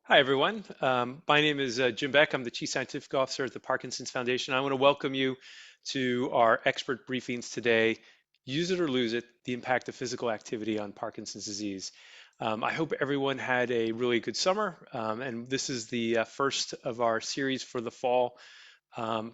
Hi, everyone. My name is Jim Beck. I'm the Chief Scientific Officer at the Parkinson's Foundation. I want to welcome you to our expert briefings today, Use It or Lose It, the impact of physical activity on Parkinson's disease. I hope everyone had a really good summer, and this is the first of our series for the fall.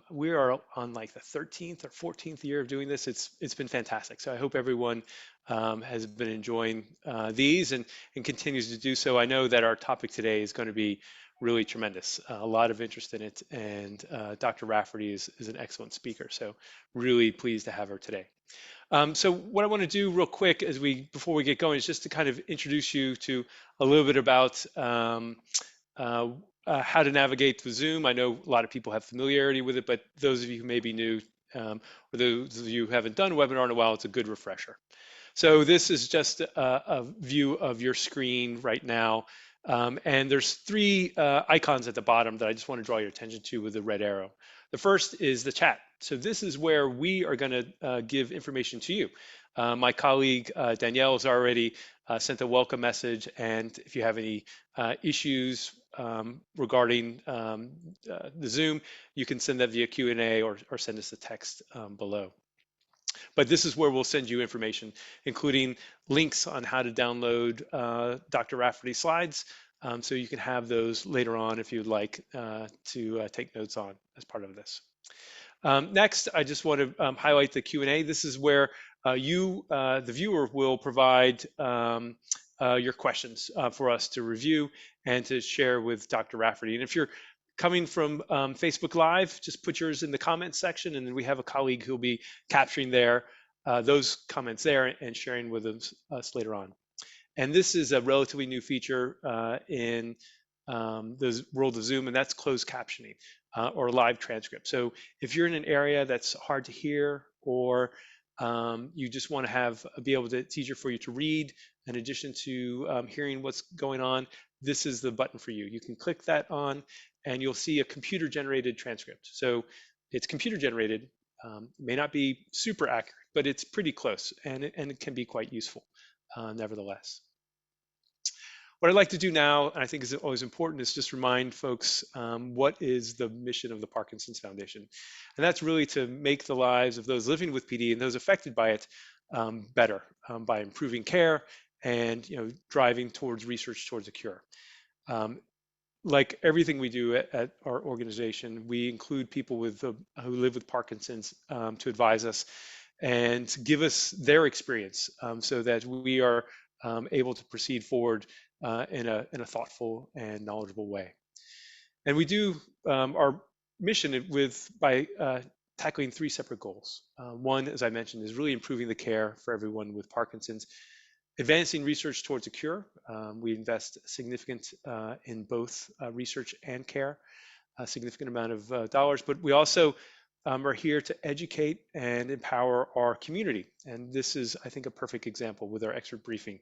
We are on like the 13th or 14th year of doing this. It's been fantastic. So I hope everyone has been enjoying these and continues to do so. I know that our topic today is going to be really tremendous. A lot of interest in it, and Dr. Rafferty is an excellent speaker. So really pleased to have her today. So what I want to do real quick before we get going is just to kind of introduce you to a little bit about uh, how to navigate the Zoom. I know a lot of people have familiarity with it, but those of you who may be new, or those of you who haven't done a webinar in a while, it's a good refresher. So this is just a view of your screen right now. And there's three icons at the bottom that I just want to draw your attention to with the red arrow. The first is the chat. So this is where we are going to give information to you. My colleague Danielle has already sent a welcome message, and if you have any issues regarding the Zoom, you can send that via Q&A or send us a text below. But this is where we'll send you information, including links on how to download Dr. Rafferty's slides, so you can have those later on if you'd like to take notes on as part of this. Next, I just want to highlight the Q&A. This is where you, the viewer, will provide your questions for us to review and to share with Dr. Rafferty. And if you're coming from Facebook Live, just put yours in the comments section, and then we have a colleague who'll be capturing those comments there and sharing with us later on. And this is a relatively new feature in the world of Zoom, and that's closed captioning or live transcript. So if you're in an area that's hard to hear, or you just want to be able to, it's easier for you to read in addition to hearing what's going on, this is the button for you. You can click that on and you'll see a computer generated transcript. So it's computer generated, may not be super accurate, but it's pretty close, and it can be quite useful nevertheless. What I'd like to do now, and I think is always important, is just remind folks what is the mission of the Parkinson's Foundation. And that's really to make the lives of those living with PD and those affected by it better by improving care and driving towards research towards a cure. Like everything we do at our organization, we include people who live with Parkinson's to advise us and give us their experience so that we are able to proceed forward in a thoughtful and knowledgeable way. And we do our mission by tackling three separate goals. One, as I mentioned, is really improving the care for everyone with Parkinson's, advancing research towards a cure. We invest significant in both research and care, a significant amount of dollars, but we also are here to educate and empower our community. And this is, I think, a perfect example with our expert briefing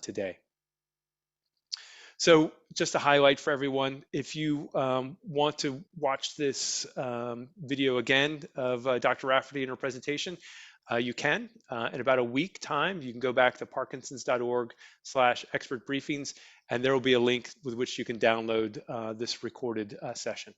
today. So just to highlight for everyone, if you want to watch this video again of Dr. Rafferty and her presentation, you can. In about a week time, you can go back to parkinsons.org/expert briefings, and there will be a link with which you can download this recorded session.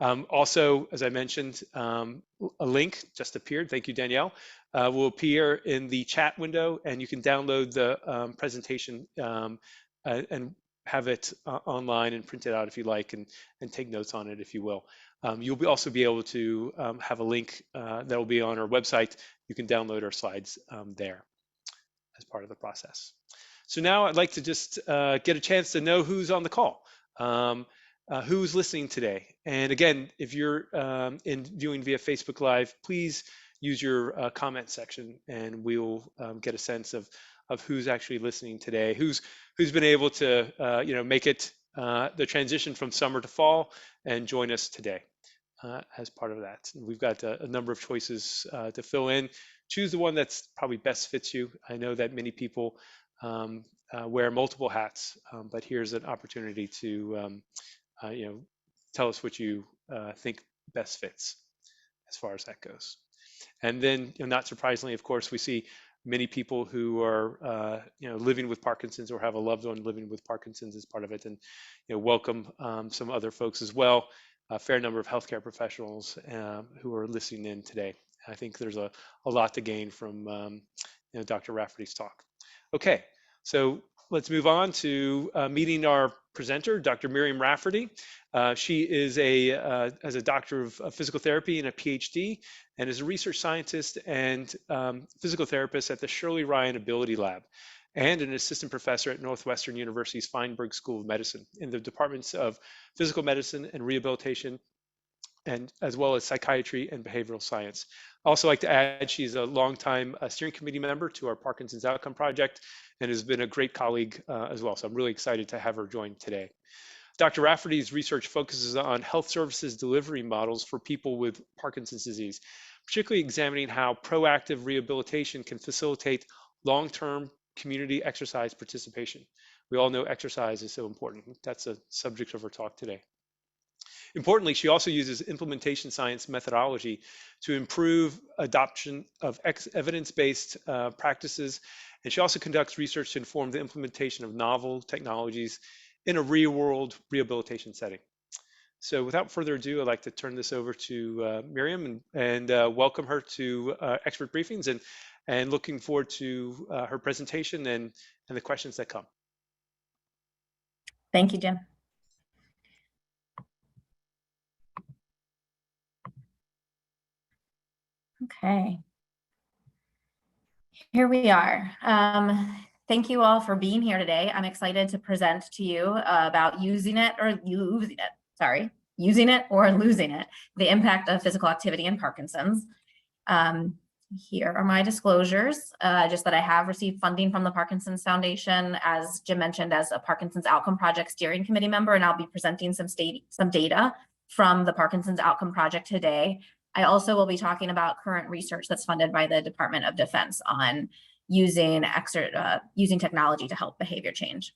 Also, as I mentioned, a link just appeared, thank you, Danielle, will appear in the chat window, and you can download the presentation and have it online and print it out if you like, and take notes on it if you will. You'll also be able to have a link that will be on our website. You can download our slides there as part of the process. So now I'd like to just get a chance to know who's on the call, who's listening today. And again, if you're viewing via Facebook Live, please use your comment section, and we'll get a sense of who's actually listening today, who's been able to make it the transition from summer to fall and join us today as part of that. And we've got a number of choices to fill in. Choose the one that's probably best fits you. I know that many people wear multiple hats, but here's an opportunity to tell us what you think best fits as far as that goes. And then, not surprisingly, of course, we see many people who are living with Parkinson's or have a loved one living with Parkinson's as part of it, and welcome some other folks as well. A fair number of healthcare professionals who are listening in today. I think there's a lot to gain from Dr. Rafferty's talk. Okay, so let's move on to meeting our presenter, Dr. Miriam Rafferty. She is has a doctor of physical therapy and a PhD, and is a research scientist and physical therapist at the Shirley Abilitylab, and an assistant professor at Northwestern University's Feinberg School of Medicine in the departments of physical medicine and rehabilitation, and as well as psychiatry and behavioral science. I also like to add she's a longtime steering committee member to our Parkinson's Outcome Project and has been a great colleague as well. So I'm really excited to have her join today. Dr. Rafferty's research focuses on health services delivery models for people with Parkinson's disease, particularly examining how proactive rehabilitation can facilitate long-term community exercise participation. We all know exercise is so important. That's a subject of our talk today. Importantly, she also uses implementation science methodology to improve adoption of evidence-based practices, and she also conducts research to inform the implementation of novel technologies in a real-world rehabilitation setting. So without further ado, I'd like to turn this over to Miriam and welcome her to Expert Briefings, and looking forward to her presentation and the questions that come. Thank you, Jim. Okay, here we are. Thank you all for being here today. I'm excited to present to you about using it or losing it, the impact of physical activity in Parkinson's. Here are my disclosures, just that I have received funding from the Parkinson's Foundation, as Jim mentioned, as a Parkinson's Outcome Project steering committee member, and I'll be presenting some data from the Parkinson's Outcome Project today. I also will be talking about current research that's funded by the Department of Defense on using technology to help behavior change.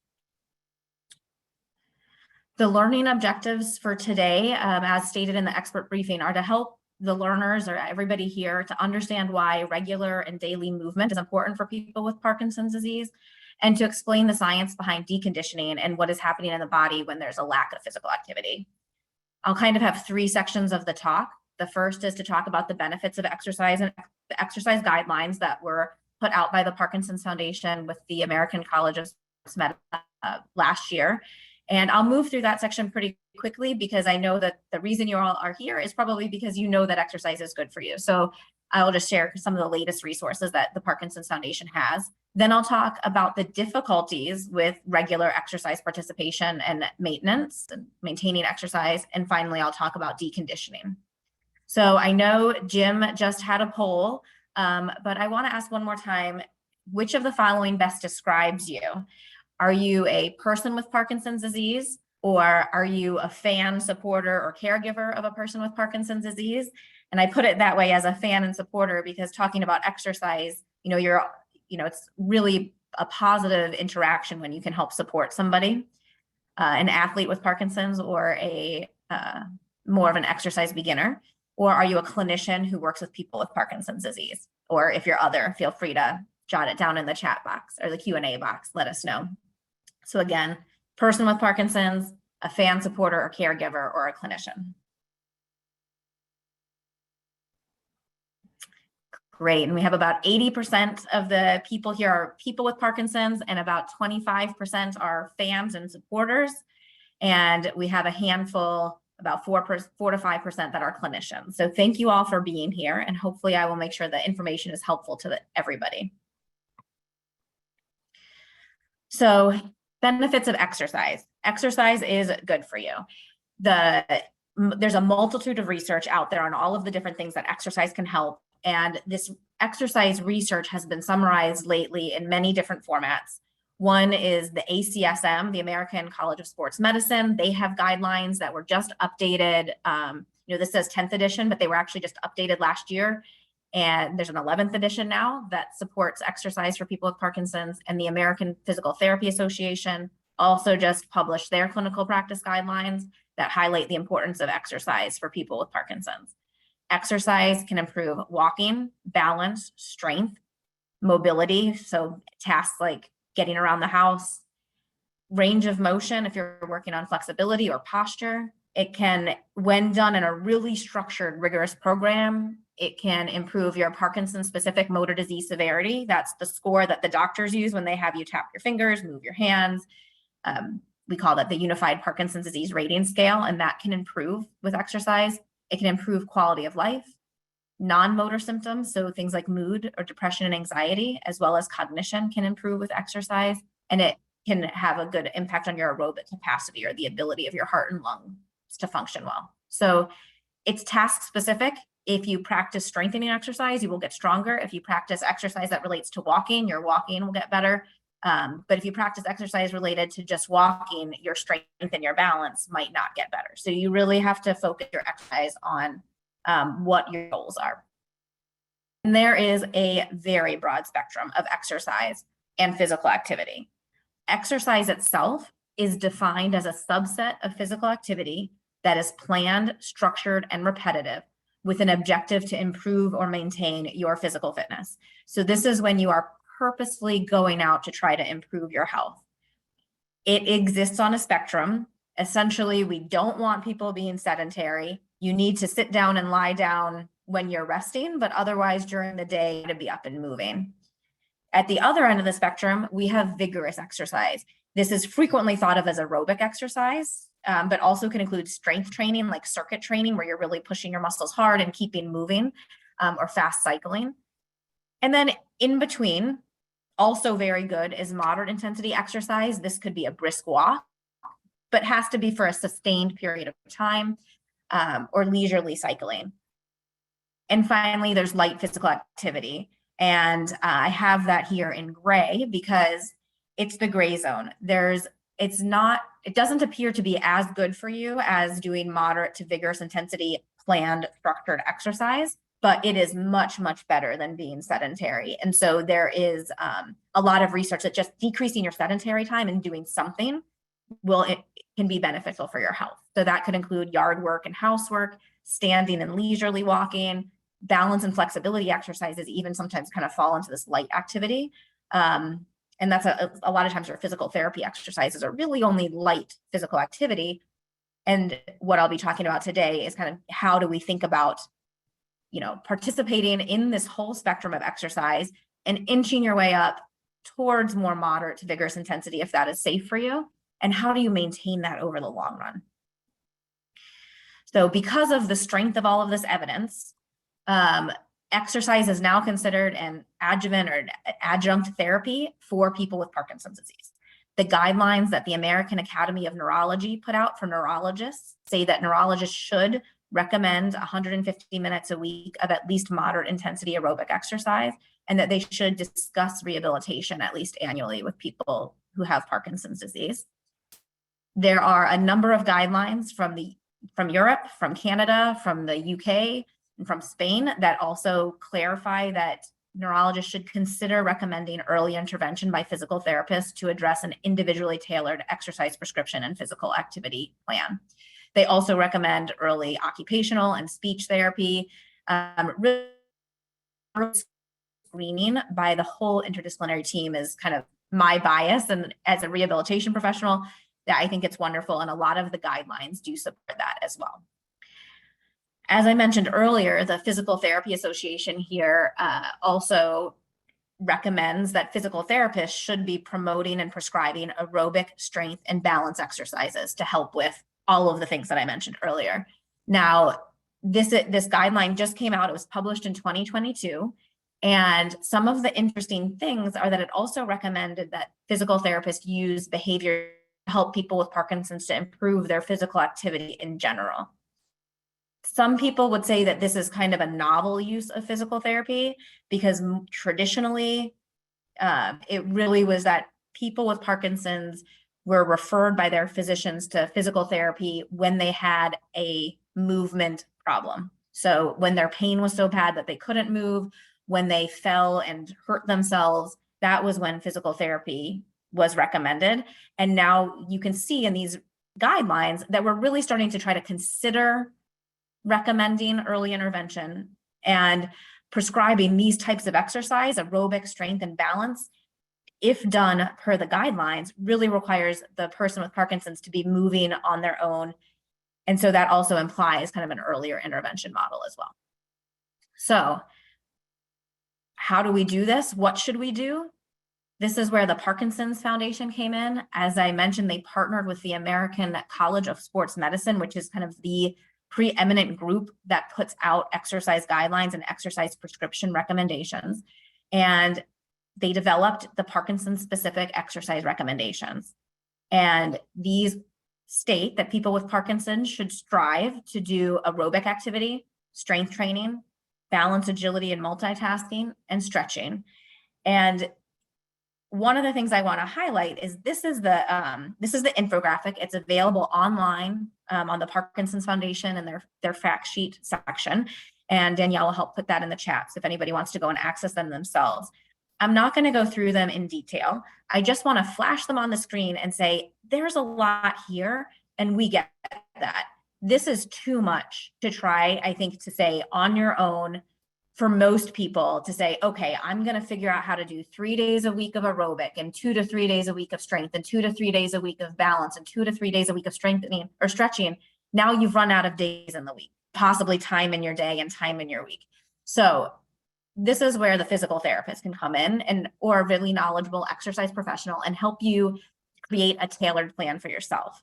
The learning objectives for today, as stated in the expert briefing, are to help the learners or everybody here to understand why regular and daily movement is important for people with Parkinson's disease, and to explain the science behind deconditioning and what is happening in the body when there's a lack of physical activity. I'll kind of have three sections of the talk. The first is to talk about the benefits of exercise and the exercise guidelines that were put out by the Parkinson's Foundation with the American College of Sports Medicine last year. And I'll move through that section pretty quickly because I know that the reason you all are here is probably because you know that exercise is good for you. So I will just share some of the latest resources that the Parkinson's Foundation has. Then I'll talk about the difficulties with regular exercise participation and maintenance, and maintaining exercise. And finally, I'll talk about deconditioning. So I know Jim just had a poll, but I want to ask one more time, which of the following best describes you? Are you a person with Parkinson's disease, or are you a fan, supporter, or caregiver of a person with Parkinson's disease? And I put it that way as a fan and supporter because talking about exercise, it's really a positive interaction when you can help support somebody, an athlete with Parkinson's, or a more of an exercise beginner. Or are you a clinician who works with people with Parkinson's disease? Or if you're other, feel free to jot it down in the chat box or the Q&A box, let us know. So again, person with Parkinson's, a fan, supporter, or caregiver, or a clinician. Great, and we have about 80% of the people here are people with Parkinson's, and about 25% are fans and supporters. And we have a handful, about 4 to 5% that are clinicians. So thank you all for being here, and hopefully I will make sure the information is helpful to everybody. So benefits of exercise. Exercise is good for you. There's a multitude of research out there on all of the different things that exercise can help, and this exercise research has been summarized lately in many different formats. One is the ACSM, the American College of Sports Medicine. They have guidelines that were just updated. This says 10th edition, but they were actually just updated last year. And there's an 11th edition now that supports exercise for people with Parkinson's. And the American Physical Therapy Association also just published their clinical practice guidelines that highlight the importance of exercise for people with Parkinson's. Exercise can improve walking, balance, strength, mobility, so tasks like getting around the house, range of motion if you're working on flexibility or posture. It can, when done in a really structured, rigorous program, it can improve your Parkinson-specific motor disease severity. That's the score that the doctors use when they have you tap your fingers, move your hands. We call that the Unified Parkinson's Disease Rating Scale, and that can improve with exercise. It can improve quality of life. Non-motor symptoms, so things like mood or depression and anxiety, as well as cognition, can improve with exercise, and it can have a good impact on your aerobic capacity or the ability of your heart and lungs to function well. So it's task specific. If you practice strengthening exercise, you will get stronger. If you practice exercise that relates to walking, your walking will get better. But if you practice exercise related to just walking, your strength and your balance might not get better. So you really have to focus your exercise on what your goals are. And there is a very broad spectrum of exercise and physical activity. Exercise itself is defined as a subset of physical activity that is planned, structured, and repetitive with an objective to improve or maintain your physical fitness. So this is when you are purposely going out to try to improve your health. It exists on a spectrum. Essentially, we don't want people being sedentary. You need to sit down and lie down when you're resting, but otherwise during the day to be up and moving. At the other end of the spectrum, we have vigorous exercise. This is frequently thought of as aerobic exercise, but also can include strength training, like circuit training, where you're really pushing your muscles hard and keeping moving, or fast cycling. And then in between, also very good, is moderate intensity exercise. This could be a brisk walk, but has to be for a sustained period of time, or leisurely cycling. And finally, there's light physical activity. And I have that here in gray because it's the gray zone. It doesn't appear to be as good for you as doing moderate to vigorous intensity planned structured exercise, but it is much, much better than being sedentary. And so there is a lot of research that just decreasing your sedentary time and doing something it can be beneficial for your health. So that could include yard work and housework, standing and leisurely walking, balance and flexibility exercises even sometimes kind of fall into this light activity. And that's a lot of times our physical therapy exercises are really only light physical activity. And what I'll be talking about today is kind of how do we think about, participating in this whole spectrum of exercise and inching your way up towards more moderate to vigorous intensity if that is safe for you. And how do you maintain that over the long run? So because of the strength of all of this evidence, exercise is now considered an adjuvant or adjunct therapy for people with Parkinson's disease. The guidelines that the American Academy of Neurology put out for neurologists say that neurologists should recommend 150 minutes a week of at least moderate intensity aerobic exercise, and that they should discuss rehabilitation at least annually with people who have Parkinson's disease. There are a number of guidelines from Europe, from Canada, from the UK, and from Spain that also clarify that neurologists should consider recommending early intervention by physical therapists to address an individually tailored exercise prescription and physical activity plan. They also recommend early occupational and speech therapy, screening by the whole interdisciplinary team is kind of my bias. And as a rehabilitation professional, I think it's wonderful. And a lot of the guidelines do support that as well. As I mentioned earlier, the Physical Therapy Association here also recommends that physical therapists should be promoting and prescribing aerobic, strength, and balance exercises to help with all of the things that I mentioned earlier. Now, this guideline just came out. It was published in 2022. And some of the interesting things are that it also recommended that physical therapists use behavior to help people with Parkinson's to improve their physical activity in general. Some people would say that this is kind of a novel use of physical therapy because traditionally it really was that people with Parkinson's were referred by their physicians to physical therapy when they had a movement problem. So when their pain was so bad that they couldn't move, when they fell and hurt themselves, that was when physical therapy was recommended. And now you can see in these guidelines that we're really starting to try to consider recommending early intervention and prescribing these types of exercise, aerobic, strength, and balance, if done per the guidelines, really requires the person with Parkinson's to be moving on their own. And so that also implies kind of an earlier intervention model as well. So how do we do this? What should we do? This is where the Parkinson's Foundation came in. As I mentioned, they partnered with the American College of Sports Medicine, which is kind of the preeminent group that puts out exercise guidelines and exercise prescription recommendations. And they developed the Parkinson-specific exercise recommendations. And these state that people with Parkinson's should strive to do aerobic activity, strength training, balance, agility, and multitasking, and stretching. And one of the things I want to highlight is this is the infographic. It's available online on the Parkinson's Foundation and their fact sheet section. And Danielle will help put that in the chat so if anybody wants to go and access them themselves. I'm not going to go through them in detail. I just want to flash them on the screen and say, there's a lot here, and we get that. This is too much to try, I think, to say on your own for most people to say, okay, I'm going to figure out how to do 3 days a week of aerobic and 2 to 3 days a week of strength and 2 to 3 days a week of balance and 2 to 3 days a week of strengthening or stretching. Now you've run out of days in the week, possibly time in your day and time in your week. So this is where the physical therapist can come in or a really knowledgeable exercise professional and help you create a tailored plan for yourself.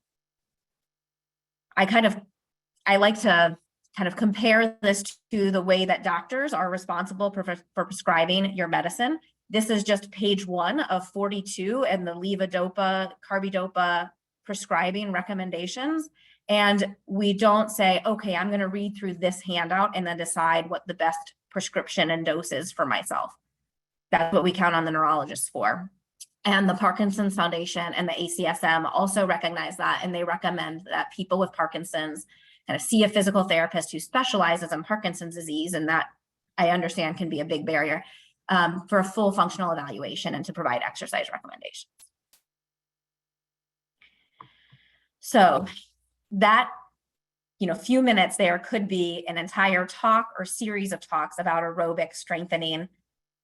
I like to kind of compare this to the way that doctors are responsible for prescribing your medicine. This is just page 1 of 42 and the levodopa, carbidopa prescribing recommendations. And we don't say, okay, I'm going to read through this handout and then decide what the best prescription and dose is for myself. That's what we count on the neurologists for. And the Parkinson's Foundation and the ACSM also recognize that, and they recommend that people with Parkinson's kind of see a physical therapist who specializes in Parkinson's disease, and that I understand can be a big barrier for a full functional evaluation and to provide exercise recommendations. So that few minutes there could be an entire talk or series of talks about aerobic strengthening,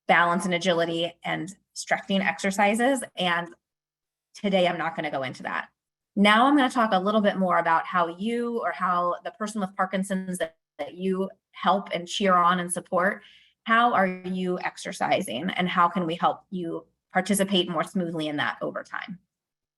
balance and agility, and stretching exercises. And today I'm not going to go into that. Now I'm going to talk a little bit more about how you or how the person with Parkinson's that you help and cheer on and support, how are you exercising and how can we help you participate more smoothly in that over time?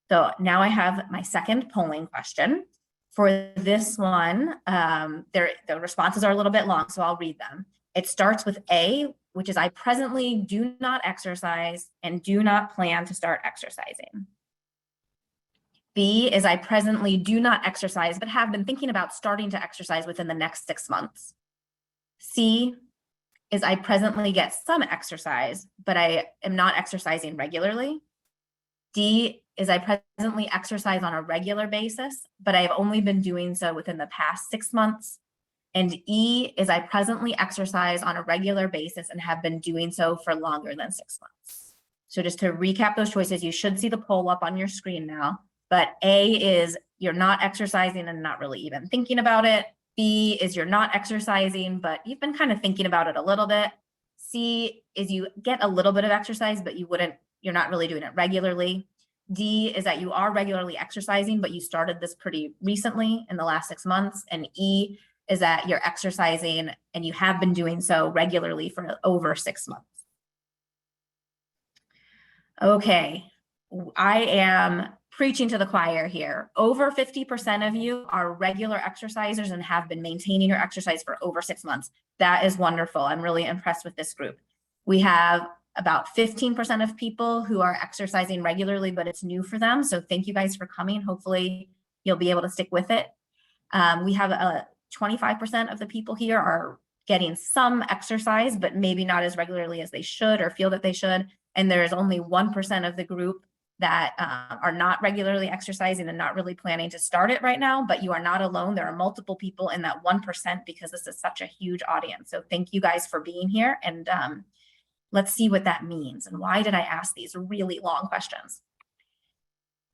So now I have my second polling question. For this one, the responses are a little bit long, so I'll read them. It starts with A, which is I presently do not exercise and do not plan to start exercising. B is I presently do not exercise, but have been thinking about starting to exercise within the next 6 months. C is I presently get some exercise, but I am not exercising regularly. D is I presently exercise on a regular basis, but I have only been doing so within the past 6 months. And E is I presently exercise on a regular basis and have been doing so for longer than 6 months. So just to recap those choices, you should see the poll up on your screen now. But A is you're not exercising and not really even thinking about it. B is you're not exercising, but you've been kind of thinking about it a little bit. C is you get a little bit of exercise, but you're not really doing it regularly. D is that you are regularly exercising, but you started this pretty recently in the last 6 months. And E is that you're exercising and you have been doing so regularly for over 6 months. Okay, I am preaching to the choir here. Over 50% of you are regular exercisers and have been maintaining your exercise for over 6 months. That is wonderful. I'm really impressed with this group. We have about 15% of people who are exercising regularly, but it's new for them. So thank you guys for coming. Hopefully you'll be able to stick with it. We have 25% of the people here are getting some exercise, but maybe not as regularly as they should or feel that they should. And there's only 1% of the group that are not regularly exercising and not really planning to start it right now, but you are not alone. There are multiple people in that 1% because this is such a huge audience. So thank you guys for being here, and let's see what that means. And why did I ask these really long questions?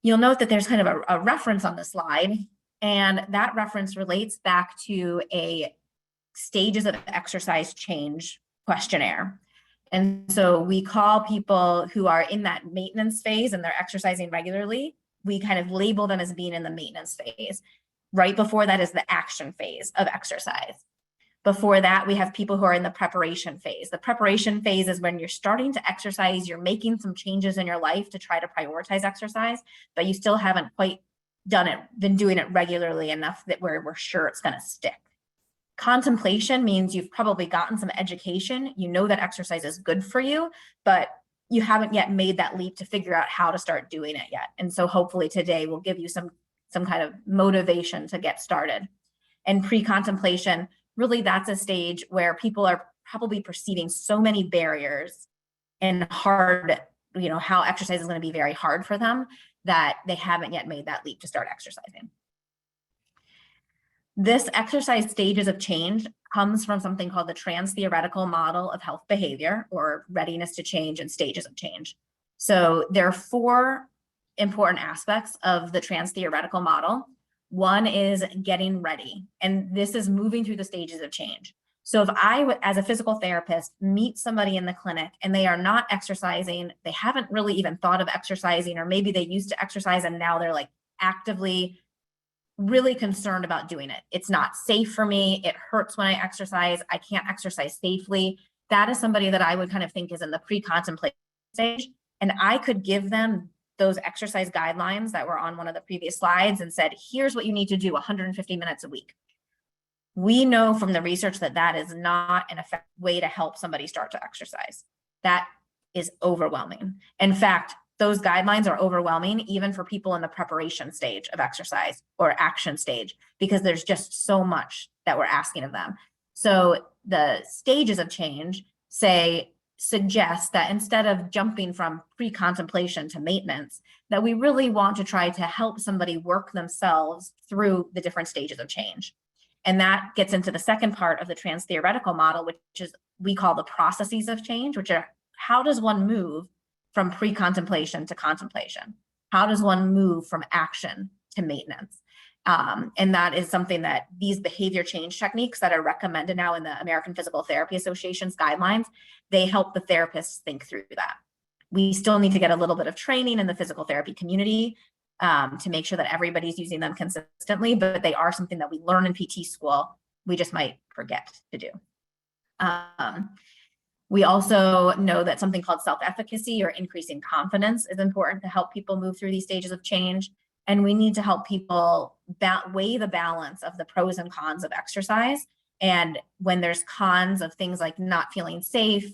You'll note that there's kind of a reference on the slide, and that reference relates back to a stages of exercise change questionnaire. And so we call people who are in that maintenance phase and they're exercising regularly, we kind of label them as being in the maintenance phase. Right before that is the action phase of exercise. Before that, we have people who are in the preparation phase. The preparation phase is when you're starting to exercise, you're making some changes in your life to try to prioritize exercise, but you still haven't quite been doing it regularly enough that we're sure it's going to stick. Contemplation means you've probably gotten some education. You know that exercise is good for you, but you haven't yet made that leap to figure out how to start doing it yet. And so hopefully today will give you some kind of motivation to get started. And pre-contemplation, really that's a stage where people are probably perceiving so many barriers and hard, how exercise is going to be very hard for them that they haven't yet made that leap to start exercising. This exercise stages of change comes from something called the Transtheoretical model of health behavior, or readiness to change and stages of change. So there are 4 important aspects of the Transtheoretical model. One is getting ready, and this is moving through the stages of change. So if I, as a physical therapist, meet somebody in the clinic and they are not exercising, they haven't really even thought of exercising, or maybe they used to exercise and now they're like actively really concerned about doing it. It's not safe for me. It hurts when I exercise. I can't exercise safely. That is somebody that I would kind of think is in the pre-contemplation stage. And I could give them those exercise guidelines that were on one of the previous slides and said, here's what you need to do 150 minutes a week. We know from the research that that is not an effective way to help somebody start to exercise. That is overwhelming. In fact, those guidelines are overwhelming even for people in the preparation stage of exercise or action stage, because there's just so much that we're asking of them. So the stages of change suggest that instead of jumping from pre-contemplation to maintenance, that we really want to try to help somebody work themselves through the different stages of change. And that gets into the second part of the Transtheoretical model, which is we call the processes of change, which are how does one move from pre-contemplation to contemplation? How does one move from action to maintenance? And that is something that these behavior change techniques that are recommended now in the American Physical Therapy Association's guidelines, they help the therapists think through that. We still need to get a little bit of training in the physical therapy community to make sure that everybody's using them consistently, but they are something that we learn in PT school. We just might forget to do. We also know that something called self-efficacy or increasing confidence is important to help people move through these stages of change. And we need to help people weigh the balance of the pros and cons of exercise. And when there's cons of things like not feeling safe,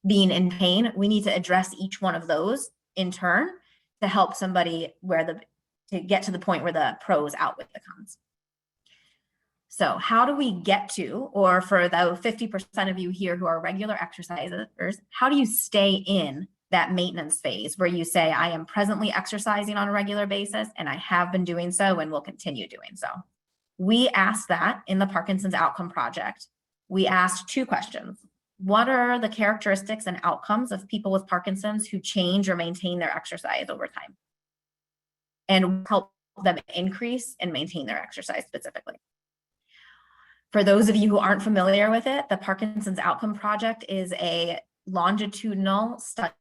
being in pain, we need to address each one of those in turn to help somebody to get to the point where the pros outweigh the cons. So how do we get to, or for the 50% of you here who are regular exercisers, how do you stay in that maintenance phase where you say, I am presently exercising on a regular basis and I have been doing so and will continue doing so? We asked that in the Parkinson's Outcome Project. We asked 2 questions. What are the characteristics and outcomes of people with Parkinson's who change or maintain their exercise over time? And help them increase and maintain their exercise specifically. For those of you who aren't familiar with it, the Parkinson's Outcome Project is a longitudinal study.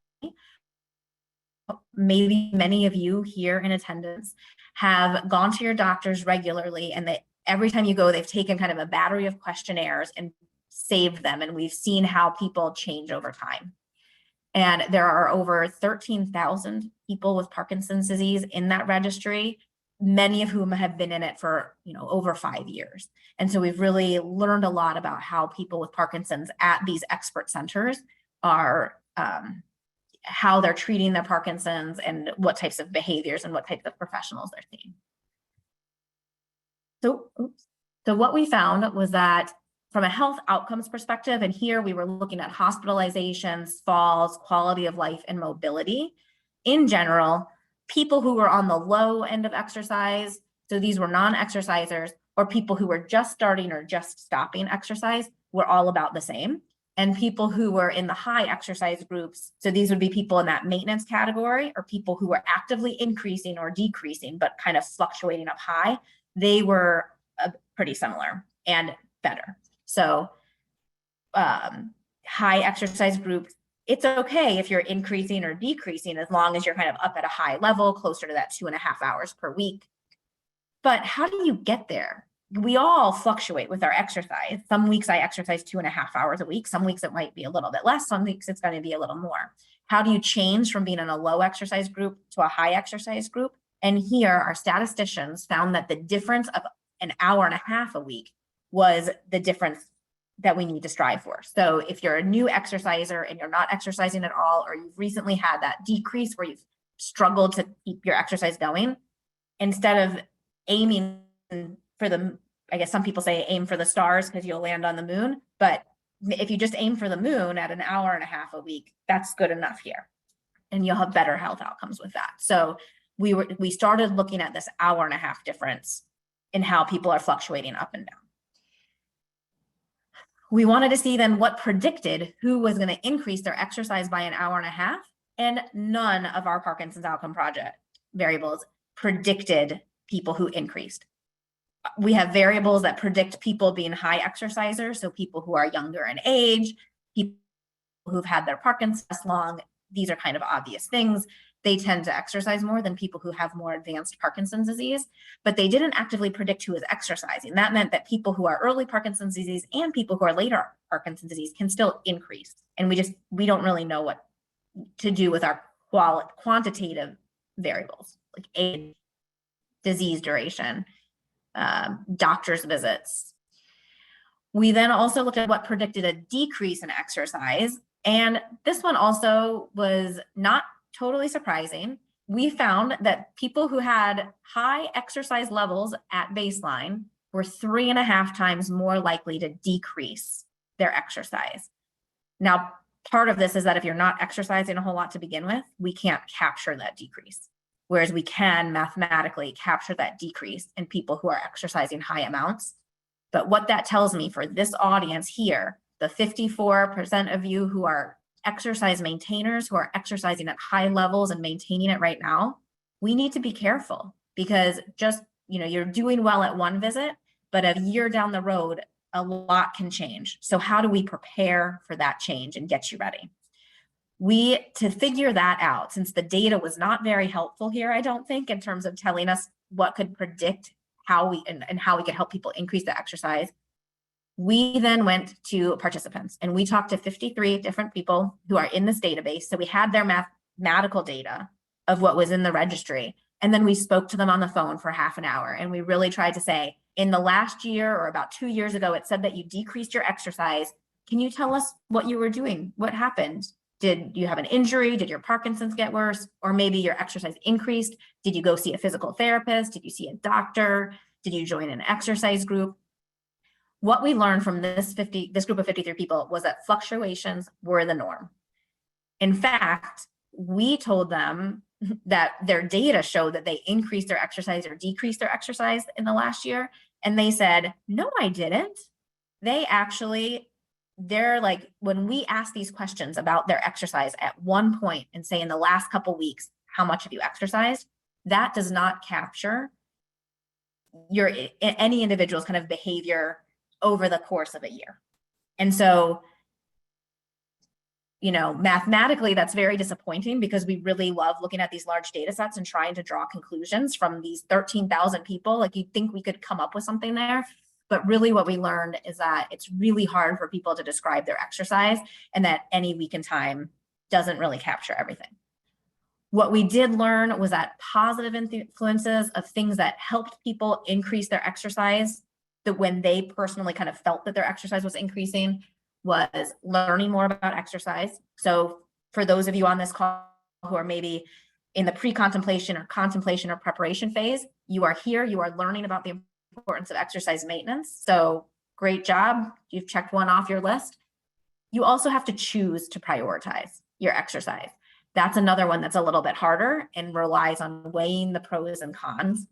Maybe many of you here in attendance have gone to your doctors regularly, and every time you go, they've taken kind of a battery of questionnaires and saved them, and we've seen how people change over time. And there are over 13,000 people with Parkinson's disease in that registry, many of whom have been in it for over 5 years. And so we've really learned a lot about how people with Parkinson's at these expert centers are, how they're treating their Parkinson's and what types of behaviors and what types of professionals they're seeing. So what we found was that from a health outcomes perspective, and here we were looking at hospitalizations, falls, quality of life, and mobility. In general, people who were on the low end of exercise, so these were non-exercisers, or people who were just starting or just stopping exercise, were all about the same. And people who were in the high exercise groups, so these would be people in that maintenance category, or people who were actively increasing or decreasing, but kind of fluctuating up high, they were pretty similar and better. So high exercise groups, it's okay if you're increasing or decreasing as long as you're kind of up at a high level, closer to that 2.5 hours per week. But how do you get there? We all fluctuate with our exercise. Some weeks I exercise 2.5 hours a week. Some weeks it might be a little bit less. Some weeks it's going to be a little more. How do you change from being in a low exercise group to a high exercise group? And here our statisticians found that the difference of an hour and a half a week was the difference that we need to strive for. So if you're a new exerciser and you're not exercising at all, or you've recently had that decrease where you've struggled to keep your exercise going, instead of aiming for the, I guess some people say aim for the stars because you'll land on the moon, but if you just aim for the moon at an hour and a half a week, that's good enough here. And you'll have better health outcomes with that. So we started looking at this hour and a half difference in how people are fluctuating up and down. We wanted to see then what predicted who was going to increase their exercise by an hour and a half, and none of our Parkinson's outcome project variables predicted people who increased. We have variables that predict people being high exercisers, so people who are younger in age, people who've had their Parkinson's long. These are kind of obvious things. They tend to exercise more than people who have more advanced Parkinson's disease, but they didn't actively predict who was exercising. That meant that people who are early Parkinson's disease and people who are later Parkinson's disease can still increase. And we don't really know what to do with our quantitative variables, like age, disease duration, doctor's visits. We then also looked at what predicted a decrease in exercise. And this one also was not totally surprising. We found that people who had high exercise levels at baseline were 3.5 times more likely to decrease their exercise. Now, part of this is that if you're not exercising a whole lot to begin with, we can't capture that decrease. Whereas we can mathematically capture that decrease in people who are exercising high amounts. But what that tells me for this audience here, the 54% of you who are exercise maintainers, who are exercising at high levels and maintaining it right now, we need to be careful, because just, you're doing well at one visit, but a year down the road, a lot can change. So how do we prepare for that change and get you ready? To figure that out, since the data was not very helpful here, I don't think, in terms of telling us what could predict how we could help people increase the exercise, we then went to participants and we talked to 53 different people who are in this database. So we had their mathematical data of what was in the registry. And then we spoke to them on the phone for half an hour. And we really tried to say, in the last year or about 2 years ago, it said that you decreased your exercise. Can you tell us what you were doing? What happened? Did you have an injury? Did your Parkinson's get worse? Or maybe your exercise increased? Did you go see a physical therapist? Did you see a doctor? Did you join an exercise group? What we learned from this group of 53 people was that fluctuations were the norm. In fact, we told them that their data showed that they increased their exercise or decreased their exercise in the last year. And they said, no, I didn't. They're like, when we ask these questions about their exercise at one point and say in the last couple weeks, how much have you exercised? That does not capture any individual's kind of behavior over the course of a year. And so, mathematically, that's very disappointing, because we really love looking at these large data sets and trying to draw conclusions from these 13,000 people. Like, you'd think we could come up with something there. But really what we learned is that it's really hard for people to describe their exercise, and that any week in time doesn't really capture everything. What we did learn was that positive influences of things that helped people increase their exercise, that when they personally kind of felt that their exercise was increasing, was learning more about exercise. So for those of you on this call who are maybe in the pre-contemplation or contemplation or preparation phase, you are here, you are learning about the importance of exercise maintenance. So great job, you've checked one off your list. You also have to choose to prioritize your exercise. That's another one that's a little bit harder and relies on weighing the pros and cons.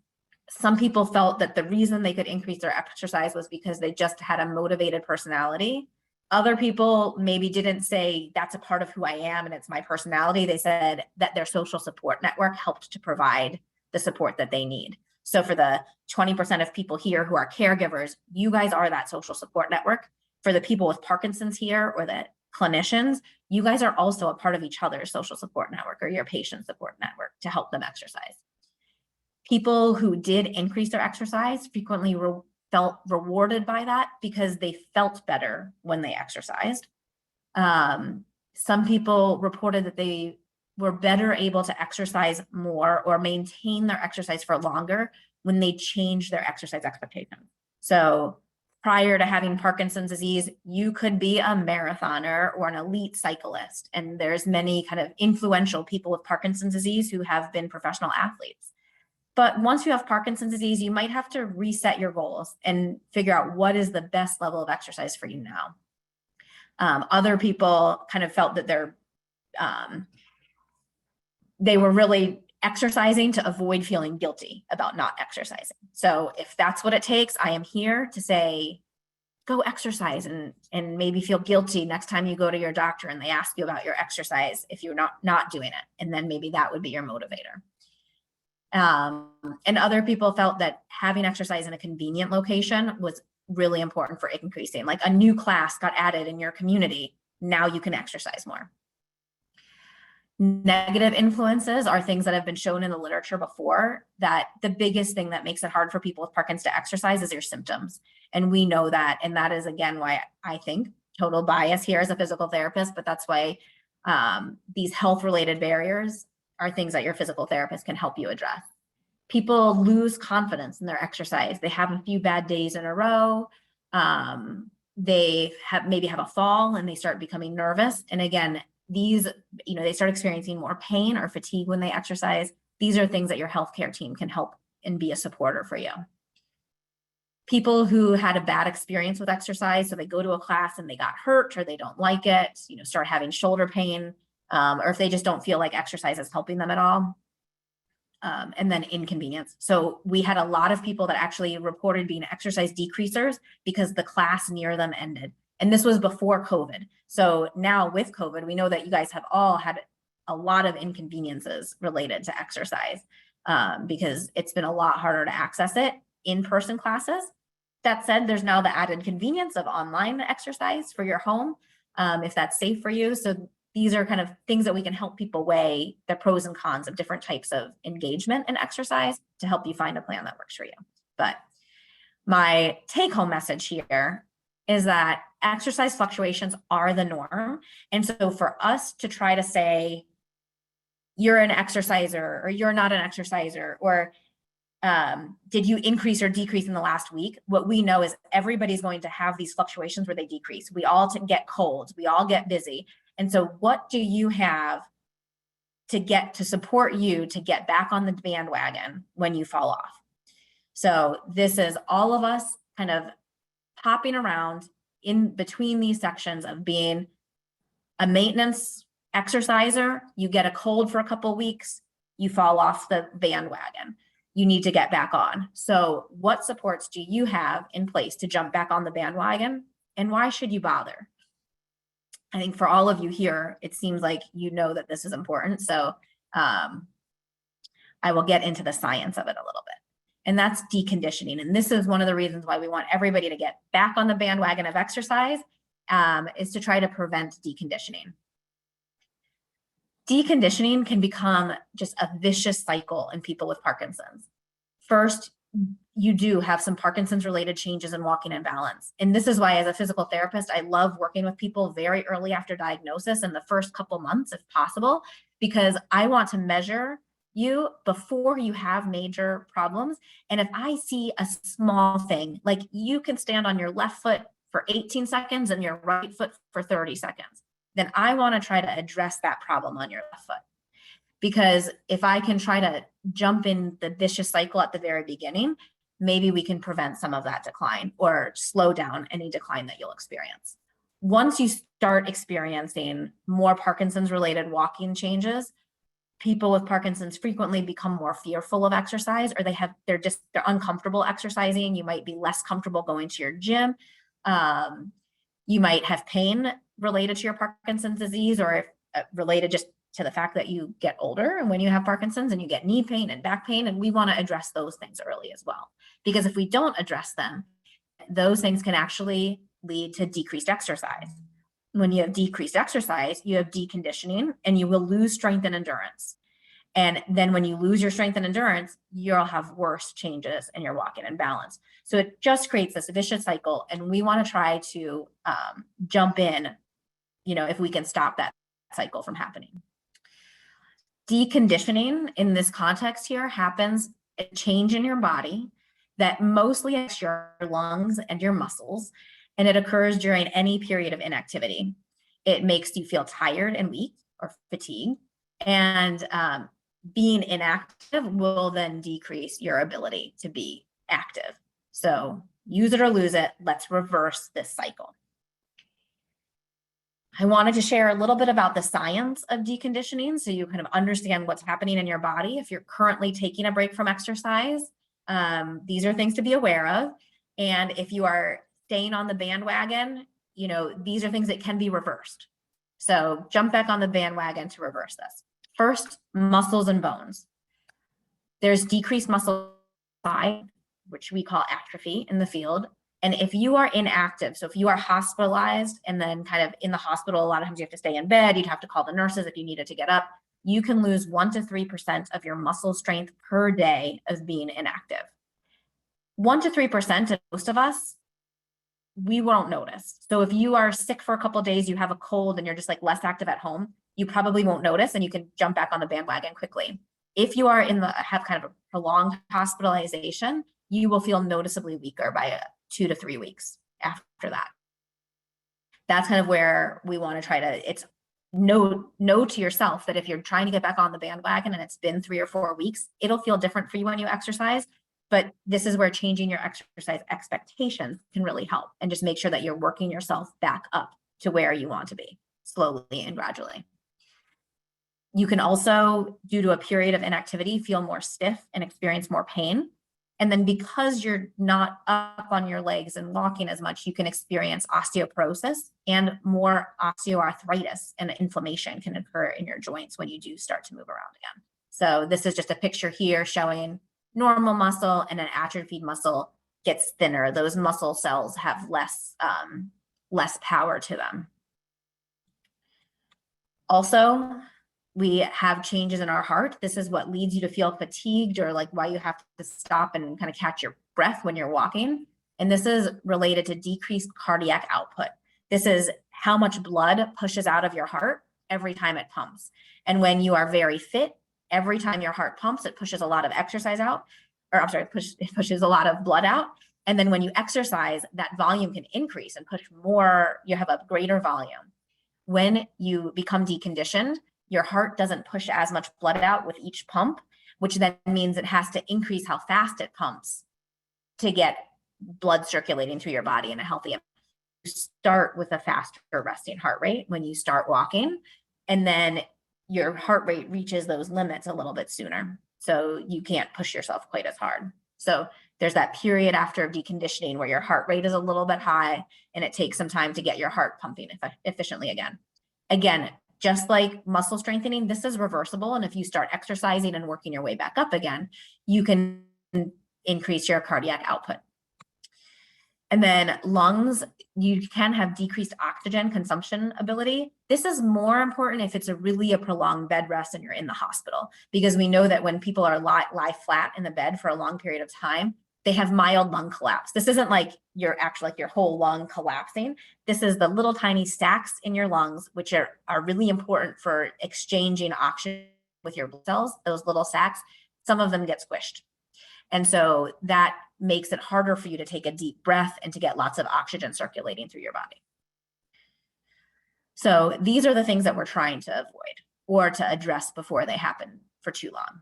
Some people felt that the reason they could increase their exercise was because they just had a motivated personality. Other people maybe didn't say that's a part of who I am and it's my personality. They said that their social support network helped to provide the support that they need. So for the 20% of people here who are caregivers, you guys are that social support network. for the people with Parkinson's here or the clinicians, you guys are also a part of each other's social support network or your patient support network to help them exercise. People who did increase their exercise frequently felt rewarded by that because they felt better when they exercised. Some people reported that they were better able to exercise more or maintain their exercise for longer when they changed their exercise expectations. So prior to having Parkinson's disease, you could be a marathoner or an elite cyclist. And there's many kind of influential people with Parkinson's disease who have been professional athletes. But once you have Parkinson's disease, you might have to reset your goals and figure out what is the best level of exercise for you now. Other people kind of felt that they were really exercising to avoid feeling guilty about not exercising. So if that's what it takes, I am here to say, go exercise and maybe feel guilty next time you go to your doctor and they ask you about your exercise if you're not doing it. And then maybe that would be your motivator. And other people felt that having exercise in a convenient location was really important for increasing. Like a new class got added in your community, now you can exercise more. Negative influences are things that have been shown in the literature before, that the biggest thing that makes it hard for people with Parkinson's to exercise is your symptoms. And we know that, and that is again why I think, total bias here as a physical therapist, but that's why these health-related barriers are things that your physical therapist can help you address. People lose confidence in their exercise. They have a few bad days in a row. They maybe have a fall and they start becoming nervous. And again, these, they start experiencing more pain or fatigue when they exercise. These are things that your healthcare team can help and be a supporter for you. People who had a bad experience with exercise, so they go to a class and they got hurt or they don't like it, start having shoulder pain, or if they just don't feel like exercise is helping them at all. And then inconvenience. So we had a lot of people that actually reported being exercise decreasers because the class near them ended. And this was before COVID. So now with COVID, we know that you guys have all had a lot of inconveniences related to exercise because it's been a lot harder to access it in-person classes. That said, there's now the added convenience of online exercise for your home, if that's safe for you. So these are kind of things that we can help people weigh the pros and cons of different types of engagement in exercise to help you find a plan that works for you. But my take-home message here is that exercise fluctuations are the norm. And so for us to try to say, you're an exerciser or you're not an exerciser, or did you increase or decrease in the last week? What we know is everybody's going to have these fluctuations where they decrease. We all get colds, we all get busy. And so what do you have to support you to get back on the bandwagon when you fall off? So this is all of us kind of hopping around in between these sections of being a maintenance exerciser. You get a cold for a couple of weeks, you fall off the bandwagon. You need to get back on. So what supports do you have in place to jump back on the bandwagon? And why should you bother? I think for all of you here, it seems like you know that this is important. So I will get into the science of it a little bit. And that's deconditioning. And this is one of the reasons why we want everybody to get back on the bandwagon of exercise, is to try to prevent deconditioning. Deconditioning can become just a vicious cycle in people with Parkinson's. First, you do have some Parkinson's related changes in walking and balance. And this is why as a physical therapist, I love working with people very early after diagnosis in the first couple months if possible, because I want to measure you before you have major problems. And if I see a small thing, like you can stand on your left foot for 18 seconds and your right foot for 30 seconds, then I want to try to address that problem on your left foot. Because if I can try to jump in the vicious cycle at the very beginning, maybe we can prevent some of that decline or slow down any decline that you'll experience. Once you start experiencing more Parkinson's related walking changes, people with Parkinson's frequently become more fearful of exercise, or they're uncomfortable exercising. You might be less comfortable going to your gym. You might have pain related to your Parkinson's disease, or related just to the fact that you get older and when you have Parkinson's and you get knee pain and back pain. And we want to address those things early as well, because if we don't address them, those things can actually lead to decreased exercise. When you have decreased exercise, you have deconditioning, and you will lose strength and endurance. And then when you lose your strength and endurance, you'll have worse changes in your walking and balance. So it just creates this vicious cycle. And we want to try to jump in, if we can stop that cycle from happening. Deconditioning in this context here happens a change in your body that mostly affects your lungs and your muscles, and it occurs during any period of inactivity. It makes you feel tired and weak or fatigued, and being inactive will then decrease your ability to be active. So use it or lose it. Let's reverse this cycle. I wanted to share a little bit about the science of deconditioning so you kind of understand what's happening in your body if you're currently taking a break from exercise. These are things to be aware of. And if you are staying on the bandwagon, these are things that can be reversed. So jump back on the bandwagon to reverse this. First, muscles and bones. There's decreased muscle size, which we call atrophy in the field. And if you are inactive, so if you are hospitalized and then kind of in the hospital, a lot of times you have to stay in bed, you'd have to call the nurses if you needed to get up, you can lose 1 to 3% of your muscle strength per day of being inactive. 1 to 3%, and most of us, we won't notice. So if you are sick for a couple of days, you have a cold and you're just like less active at home, you probably won't notice and you can jump back on the bandwagon quickly. If you are have kind of a prolonged hospitalization, you will feel noticeably weaker by 2 to 3 weeks after that. That's kind of where we want to try to, it's know to yourself that if you're trying to get back on the bandwagon and it's been 3 or 4 weeks, it'll feel different for you when you exercise. But this is where changing your exercise expectations can really help, and just make sure that you're working yourself back up to where you want to be, slowly and gradually. You can also, due to a period of inactivity, feel more stiff and experience more pain. And then because you're not up on your legs and walking as much, you can experience osteoporosis, and more osteoarthritis and inflammation can occur in your joints when you do start to move around again. So this is just a picture here showing normal muscle, and an atrophied muscle gets thinner. Those muscle cells have less power to them. Also, we have changes in our heart. This is what leads you to feel fatigued, or like why you have to stop and kind of catch your breath when you're walking. And this is related to decreased cardiac output. This is how much blood pushes out of your heart every time it pumps. And when you are very fit, every time your heart pumps, it pushes a lot of exercise out, it pushes a lot of blood out. And then when you exercise, that volume can increase and push more, you have a greater volume. When you become deconditioned, your heart doesn't push as much blood out with each pump, which then means it has to increase how fast it pumps to get blood circulating through your body in a healthy amount. You start with a faster resting heart rate when you start walking, and then your heart rate reaches those limits a little bit sooner. So you can't push yourself quite as hard. So there's that period after deconditioning where your heart rate is a little bit high, and it takes some time to get your heart pumping efficiently again. Again, just like muscle strengthening, this is reversible. And if you start exercising and working your way back up again, you can increase your cardiac output. And then lungs, you can have decreased oxygen consumption ability. This is more important if it's really a prolonged bed rest and you're in the hospital, because we know that when people are lie flat in the bed for a long period of time, they have mild lung collapse. This isn't like your whole lung collapsing. This is the little tiny sacs in your lungs, which are really important for exchanging oxygen with your blood cells. Those little sacs, some of them get squished. And so that makes it harder for you to take a deep breath and to get lots of oxygen circulating through your body. So these are the things that we're trying to avoid or to address before they happen for too long.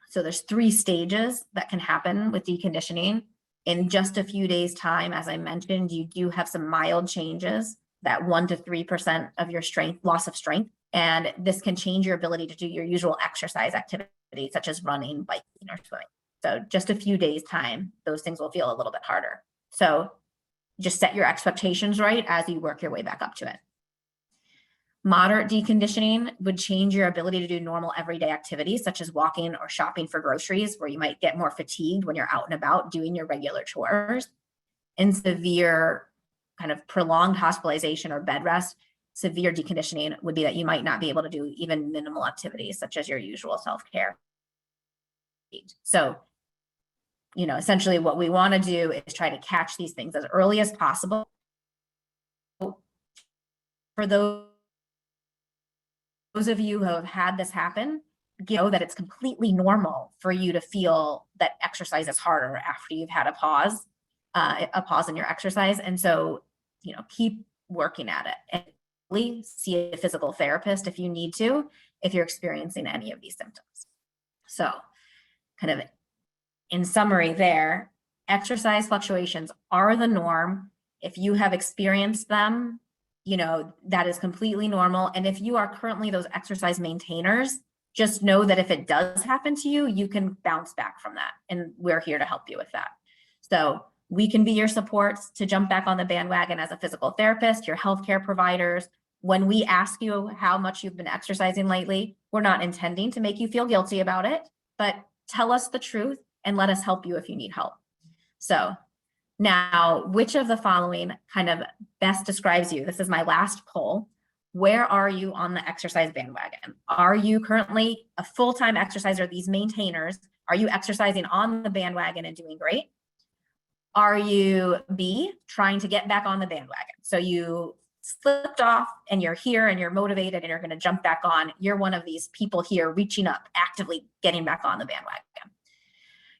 So there's 3 stages that can happen with deconditioning. In just a few days' time, as I mentioned, you do have some mild changes, that 1 to 3% of your loss of strength. And this can change your ability to do your usual exercise activities, such as running, biking, or swimming. So just a few days' time, those things will feel a little bit harder. So just set your expectations right as you work your way back up to it. Moderate deconditioning would change your ability to do normal everyday activities, such as walking or shopping for groceries, where you might get more fatigued when you're out and about doing your regular chores. And severe kind of prolonged hospitalization or bed rest, severe deconditioning would be that you might not be able to do even minimal activities such as your usual self-care. So, essentially what we want to do is try to catch these things as early as possible. For those of you who have had this happen, know that it's completely normal for you to feel that exercise is harder after you've had a pause in your exercise. And so, keep working at it and really see a physical therapist if you need to, if you're experiencing any of these symptoms. So kind of in summary there, exercise fluctuations are the norm. If you have experienced them, that is completely normal. And if you are currently those exercise maintainers, just know that if it does happen to you, you can bounce back from that. And we're here to help you with that. So we can be your supports to jump back on the bandwagon as a physical therapist, your healthcare providers. When we ask you how much you've been exercising lately, we're not intending to make you feel guilty about it, but tell us the truth and let us help you if you need help. So now, which of the following kind of best describes you? This is my last poll. Where are you on the exercise bandwagon? Are you currently a full-time exerciser, these maintainers? Are you exercising on the bandwagon and doing great? Are you B, trying to get back on the bandwagon? So you slipped off and you're here and you're motivated and you're going to jump back on. You're one of these people here reaching up, actively getting back on the bandwagon.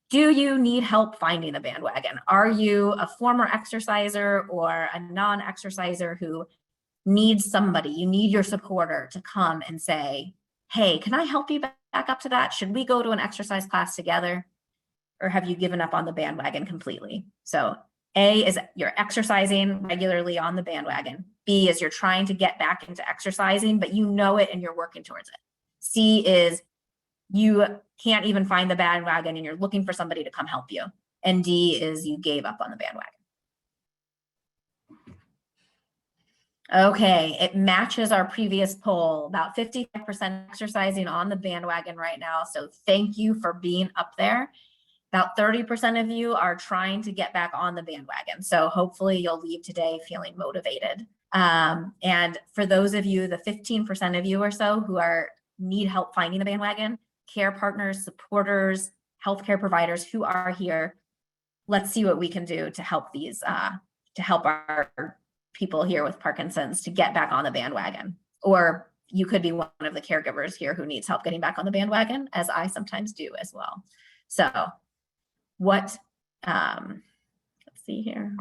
Do you need help finding the bandwagon? Are you a former exerciser or a non-exerciser who needs somebody, you need your supporter to come and say, hey, can I help you back up to that? Should we go to an exercise class together? Or have you given up on the bandwagon completely? So A is you're exercising regularly on the bandwagon. B is you're trying to get back into exercising, but you know it and you're working towards it. C is you can't even find the bandwagon and you're looking for somebody to come help you. And D is you gave up on the bandwagon. Okay, it matches our previous poll, about 55% exercising on the bandwagon right now. So thank you for being up there. About 30% of you are trying to get back on the bandwagon. So hopefully you'll leave today feeling motivated. And for those of you, the 15% of you or so who need help finding the bandwagon, care partners, supporters, healthcare providers who are here, let's see what we can do to help these, to help our people here with Parkinson's to get back on the bandwagon. Or you could be one of the caregivers here who needs help getting back on the bandwagon, as I sometimes do as well. So let's see here.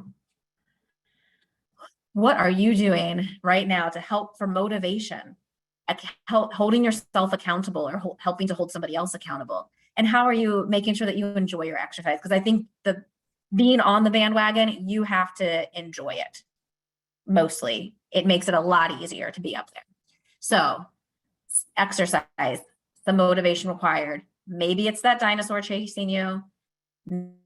What are you doing right now to help for motivation, holding yourself accountable or helping to hold somebody else accountable? And how are you making sure that you enjoy your exercise? Because I think being on the bandwagon, you have to enjoy it. Mostly, it makes it a lot easier to be up there. So exercise, the motivation required. Maybe it's that dinosaur chasing you.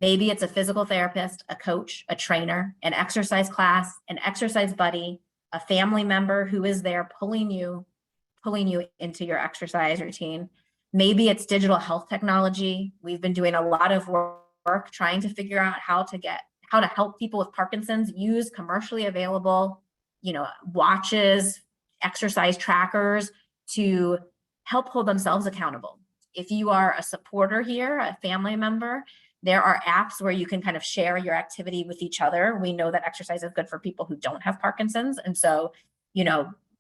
Maybe it's a physical therapist, a coach, a trainer, an exercise class, an exercise buddy, a family member who is there pulling you into your exercise routine. Maybe it's digital health technology. We've been doing a lot of work trying to figure out how to help people with Parkinson's use commercially available, watches, exercise trackers to help hold themselves accountable. If you are a supporter here, a family member, there are apps where you can kind of share your activity with each other. We know that exercise is good for people who don't have Parkinson's. And so,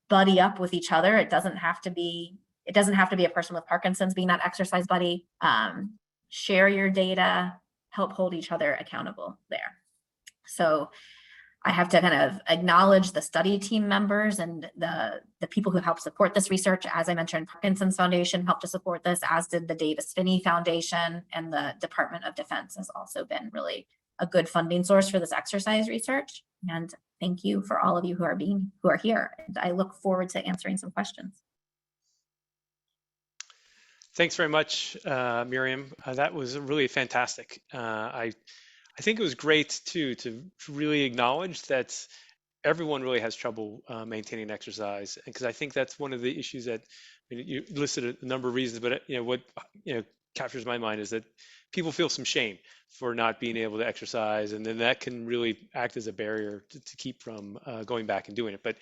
buddy up with each other. It doesn't have to be a person with Parkinson's being that exercise buddy. Share your data, help hold each other accountable there. So I have to kind of acknowledge the study team members and the people who help support this research. As I mentioned, Parkinson's Foundation helped to support this, as did the Davis Phinney Foundation, and the Department of Defense has also been really a good funding source for this exercise research. And thank you for all of you who are here. And I look forward to answering some questions. Thanks very much, Miriam. That was really fantastic. I think it was great too to really acknowledge that everyone really has trouble maintaining exercise, because I think that's one of the issues that you listed a number of reasons, but captures my mind is that people feel some shame for not being able to exercise, and then that can really act as a barrier to keep from going back and doing it. But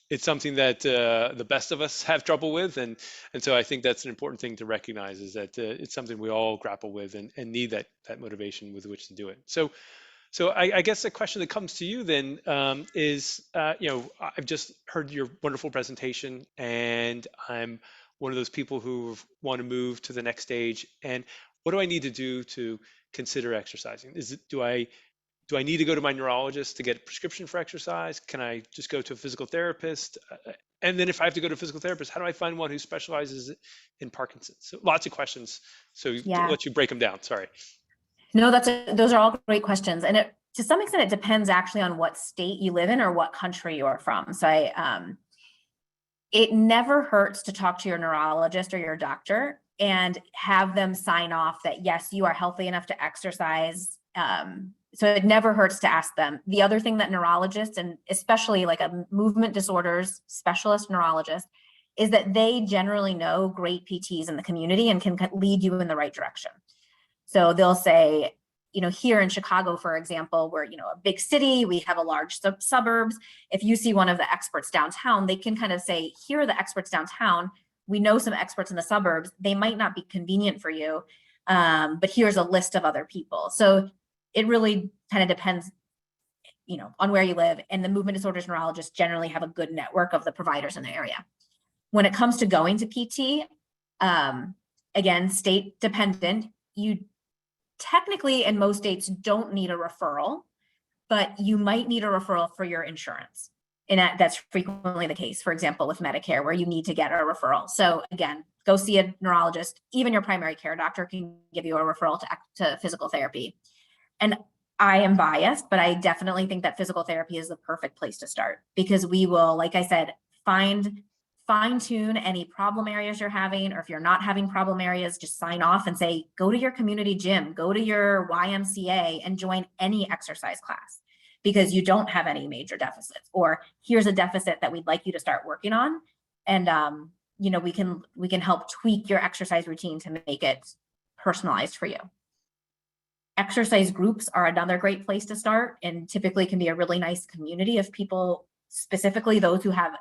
it's something that the best of us have trouble with, and so I think that's an important thing to recognize, is that it's something we all grapple with and need that motivation with which to do it. So I guess the question that comes to you then is, I've just heard your wonderful presentation, and I'm one of those people who want to move to the next stage. And what do I need to do to consider exercising? Do I need to go to my neurologist to get a prescription for exercise? Can I just go to a physical therapist? And then if I have to go to a physical therapist, how do I find one who specializes in Parkinson's? So lots of questions. So Yeah. let you break them down. Sorry. No, those are all great questions. And to some extent, it depends actually on what state you live in or what country you're from. So it never hurts to talk to your neurologist or your doctor and have them sign off that, yes, you are healthy enough to exercise. So it never hurts to ask them. The other thing that neurologists, and especially like a movement disorders specialist neurologist, is that they generally know great PTs in the community and can lead you in the right direction. So they'll say, here in Chicago, for example, we're, a big city, we have a large suburbs. If you see one of the experts downtown, they can kind of say, here are the experts downtown. We know some experts in the suburbs. They might not be convenient for you, but here's a list of other people. So it really kind of depends, on where you live. And the movement disorders neurologists generally have a good network of the providers in the area. When it comes to going to PT, again, state dependent, you technically in most states don't need a referral, but you might need a referral for your insurance. And that's frequently the case, for example, with Medicare, where you need to get a referral. So again, go see a neurologist. Even your primary care doctor can give you a referral to physical therapy. And I am biased, but I definitely think that physical therapy is the perfect place to start, because we will, like I said, fine tune any problem areas you're having, or if you're not having problem areas, just sign off and say, go to your community gym, go to your YMCA and join any exercise class, because you don't have any major deficits, or here's a deficit that we'd like you to start working on. And, we can help tweak your exercise routine to make it personalized for you. Exercise groups are another great place to start, and typically can be a really nice community of people, specifically those who have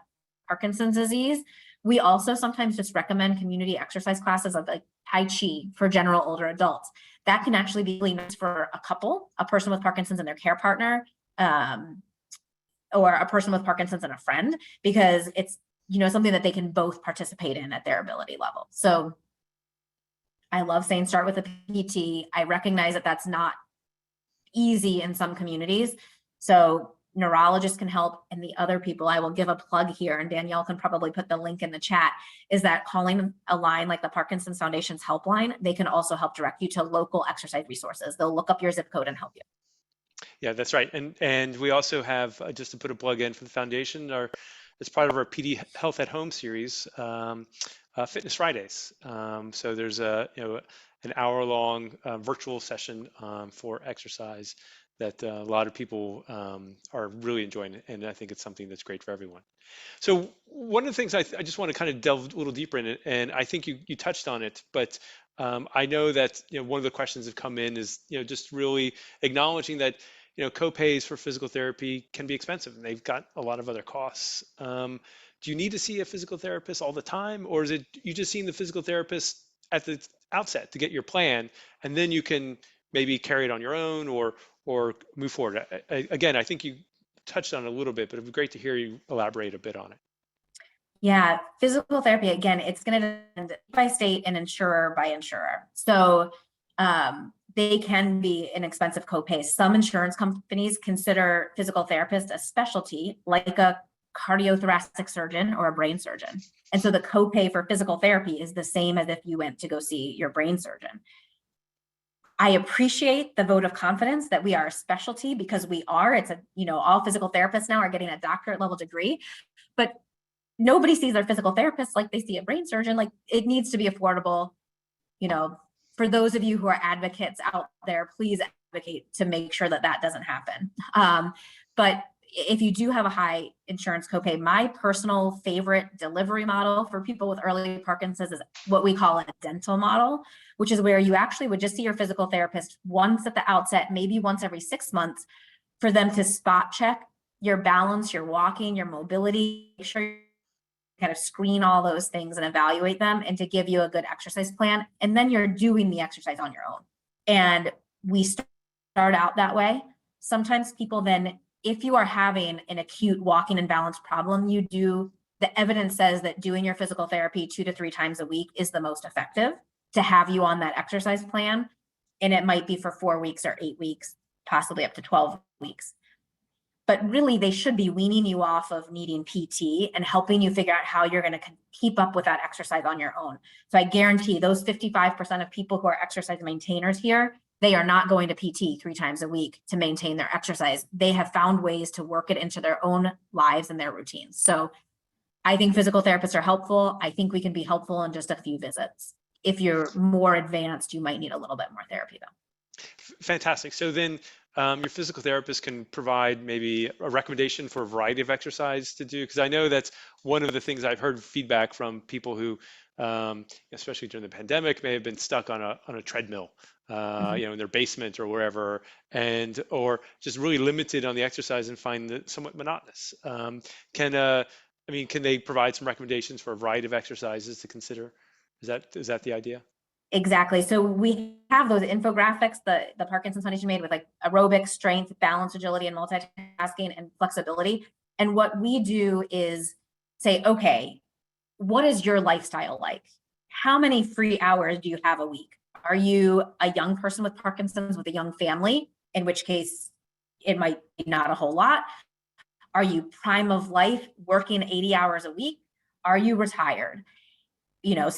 Parkinson's disease. We also sometimes just recommend community exercise classes of like Tai Chi for general older adults. That can actually be really nice for a couple, a person with Parkinson's and their care partner, or a person with Parkinson's and a friend, because it's, something that they can both participate in at their ability level. So I love saying start with a PT. I recognize that that's not easy in some communities. So neurologists can help, and the other people, I will give a plug here, and Danielle can probably put the link in the chat, is that calling a line like the Parkinson's Foundation's helpline, they can also help direct you to local exercise resources. They'll look up your zip code and help you. Yeah, that's right. And we also have, just to put a plug in for the foundation, as part of our PD Health at Home series, Fitness Fridays. So there's an hour-long virtual session for exercise that a lot of people are really enjoying, and I think it's something that's great for everyone. So one of the things I just want to kind of delve a little deeper in it, and I think you touched on it, but I know that one of the questions that come in is just really acknowledging that co-pays for physical therapy can be expensive, and they've got a lot of other costs. Do you need to see a physical therapist all the time, or is it you just seeing the physical therapist at the outset to get your plan, and then you can maybe carry it on your own or move forward? Again, I think you touched on it a little bit, but it'd be great to hear you elaborate a bit on it. Yeah, physical therapy, again, it's going to depend by state and insurer by insurer. So they can be an expensive copay. Some insurance companies consider physical therapists a specialty, like a cardiothoracic surgeon or a brain surgeon. And so the copay for physical therapy is the same as if you went to go see your brain surgeon. I appreciate the vote of confidence that we are a specialty, because we are. It's all physical therapists now are getting a doctorate level degree, but nobody sees their physical therapist like they see a brain surgeon. Like, it needs to be affordable. For those of you who are advocates out there, please advocate to make sure that that doesn't happen. But if you do have a high insurance copay, my personal favorite delivery model for people with early Parkinson's is what we call a dental model, which is where you actually would just see your physical therapist once at the outset, maybe once every 6 months, for them to spot check your balance, your walking, your mobility, make sure you kind of screen all those things and evaluate them, and to give you a good exercise plan. And then you're doing the exercise on your own. And we start out that way. Sometimes people then, if you are having an acute walking and balance problem, the evidence says that doing your physical therapy 2 to 3 times a week is the most effective to have you on that exercise plan. And it might be for 4 weeks or 8 weeks, possibly up to 12 weeks. But really, they should be weaning you off of needing PT and helping you figure out how you're going to keep up with that exercise on your own. So I guarantee those 55% of people who are exercise maintainers here, they are not going to PT 3 times a week to maintain their exercise. They have found ways to work it into their own lives and their routines. So I think physical therapists are helpful. I think we can be helpful in just a few visits. If you're more advanced, you might need a little bit more therapy though. Fantastic. So then your physical therapist can provide maybe a recommendation for a variety of exercise to do, because I know that's one of the things I've heard feedback from people who, especially during the pandemic, may have been stuck on a treadmill, in their basement or wherever, or just really limited on the exercise and find it somewhat monotonous. Can they provide some recommendations for a variety of exercises to consider? Is that the idea? Exactly. So we have those infographics the Parkinson's Foundation made with like aerobic, strength, balance, agility, and multitasking and flexibility. And what we do is say, okay, what is your lifestyle like? How many free hours do you have a week? Are you a young person with Parkinson's with a young family, in which case it might be not a whole lot? Are you prime of life, working 80 hours a week? Are you retired? So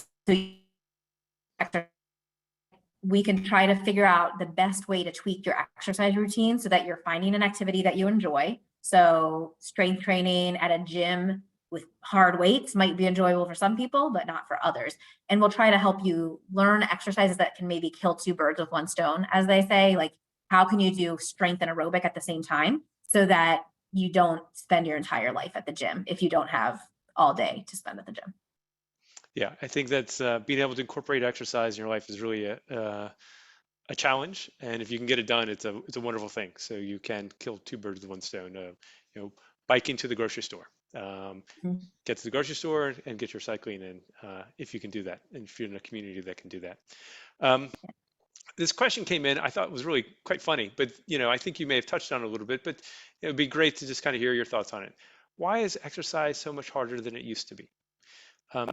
we can try to figure out the best way to tweak your exercise routine so that you're finding an activity that you enjoy. So strength training at a gym with hard weights might be enjoyable for some people, but not for others. And we'll try to help you learn exercises that can maybe kill 2 birds with 1 stone, as they say. Like, how can you do strength and aerobic at the same time so that you don't spend your entire life at the gym if you don't have all day to spend at the gym? Yeah, I think that's being able to incorporate exercise in your life is really a challenge, and if you can get it done, it's a wonderful thing. So you can kill 2 birds with 1 stone. Biking to the grocery store, get to the grocery store and get your cycling in, if you can do that, and if you're in a community that can do that. This question came in, I thought it was really quite funny, but I think you may have touched on it a little bit, but it would be great to just kind of hear your thoughts on it. Why is exercise so much harder than it used to be?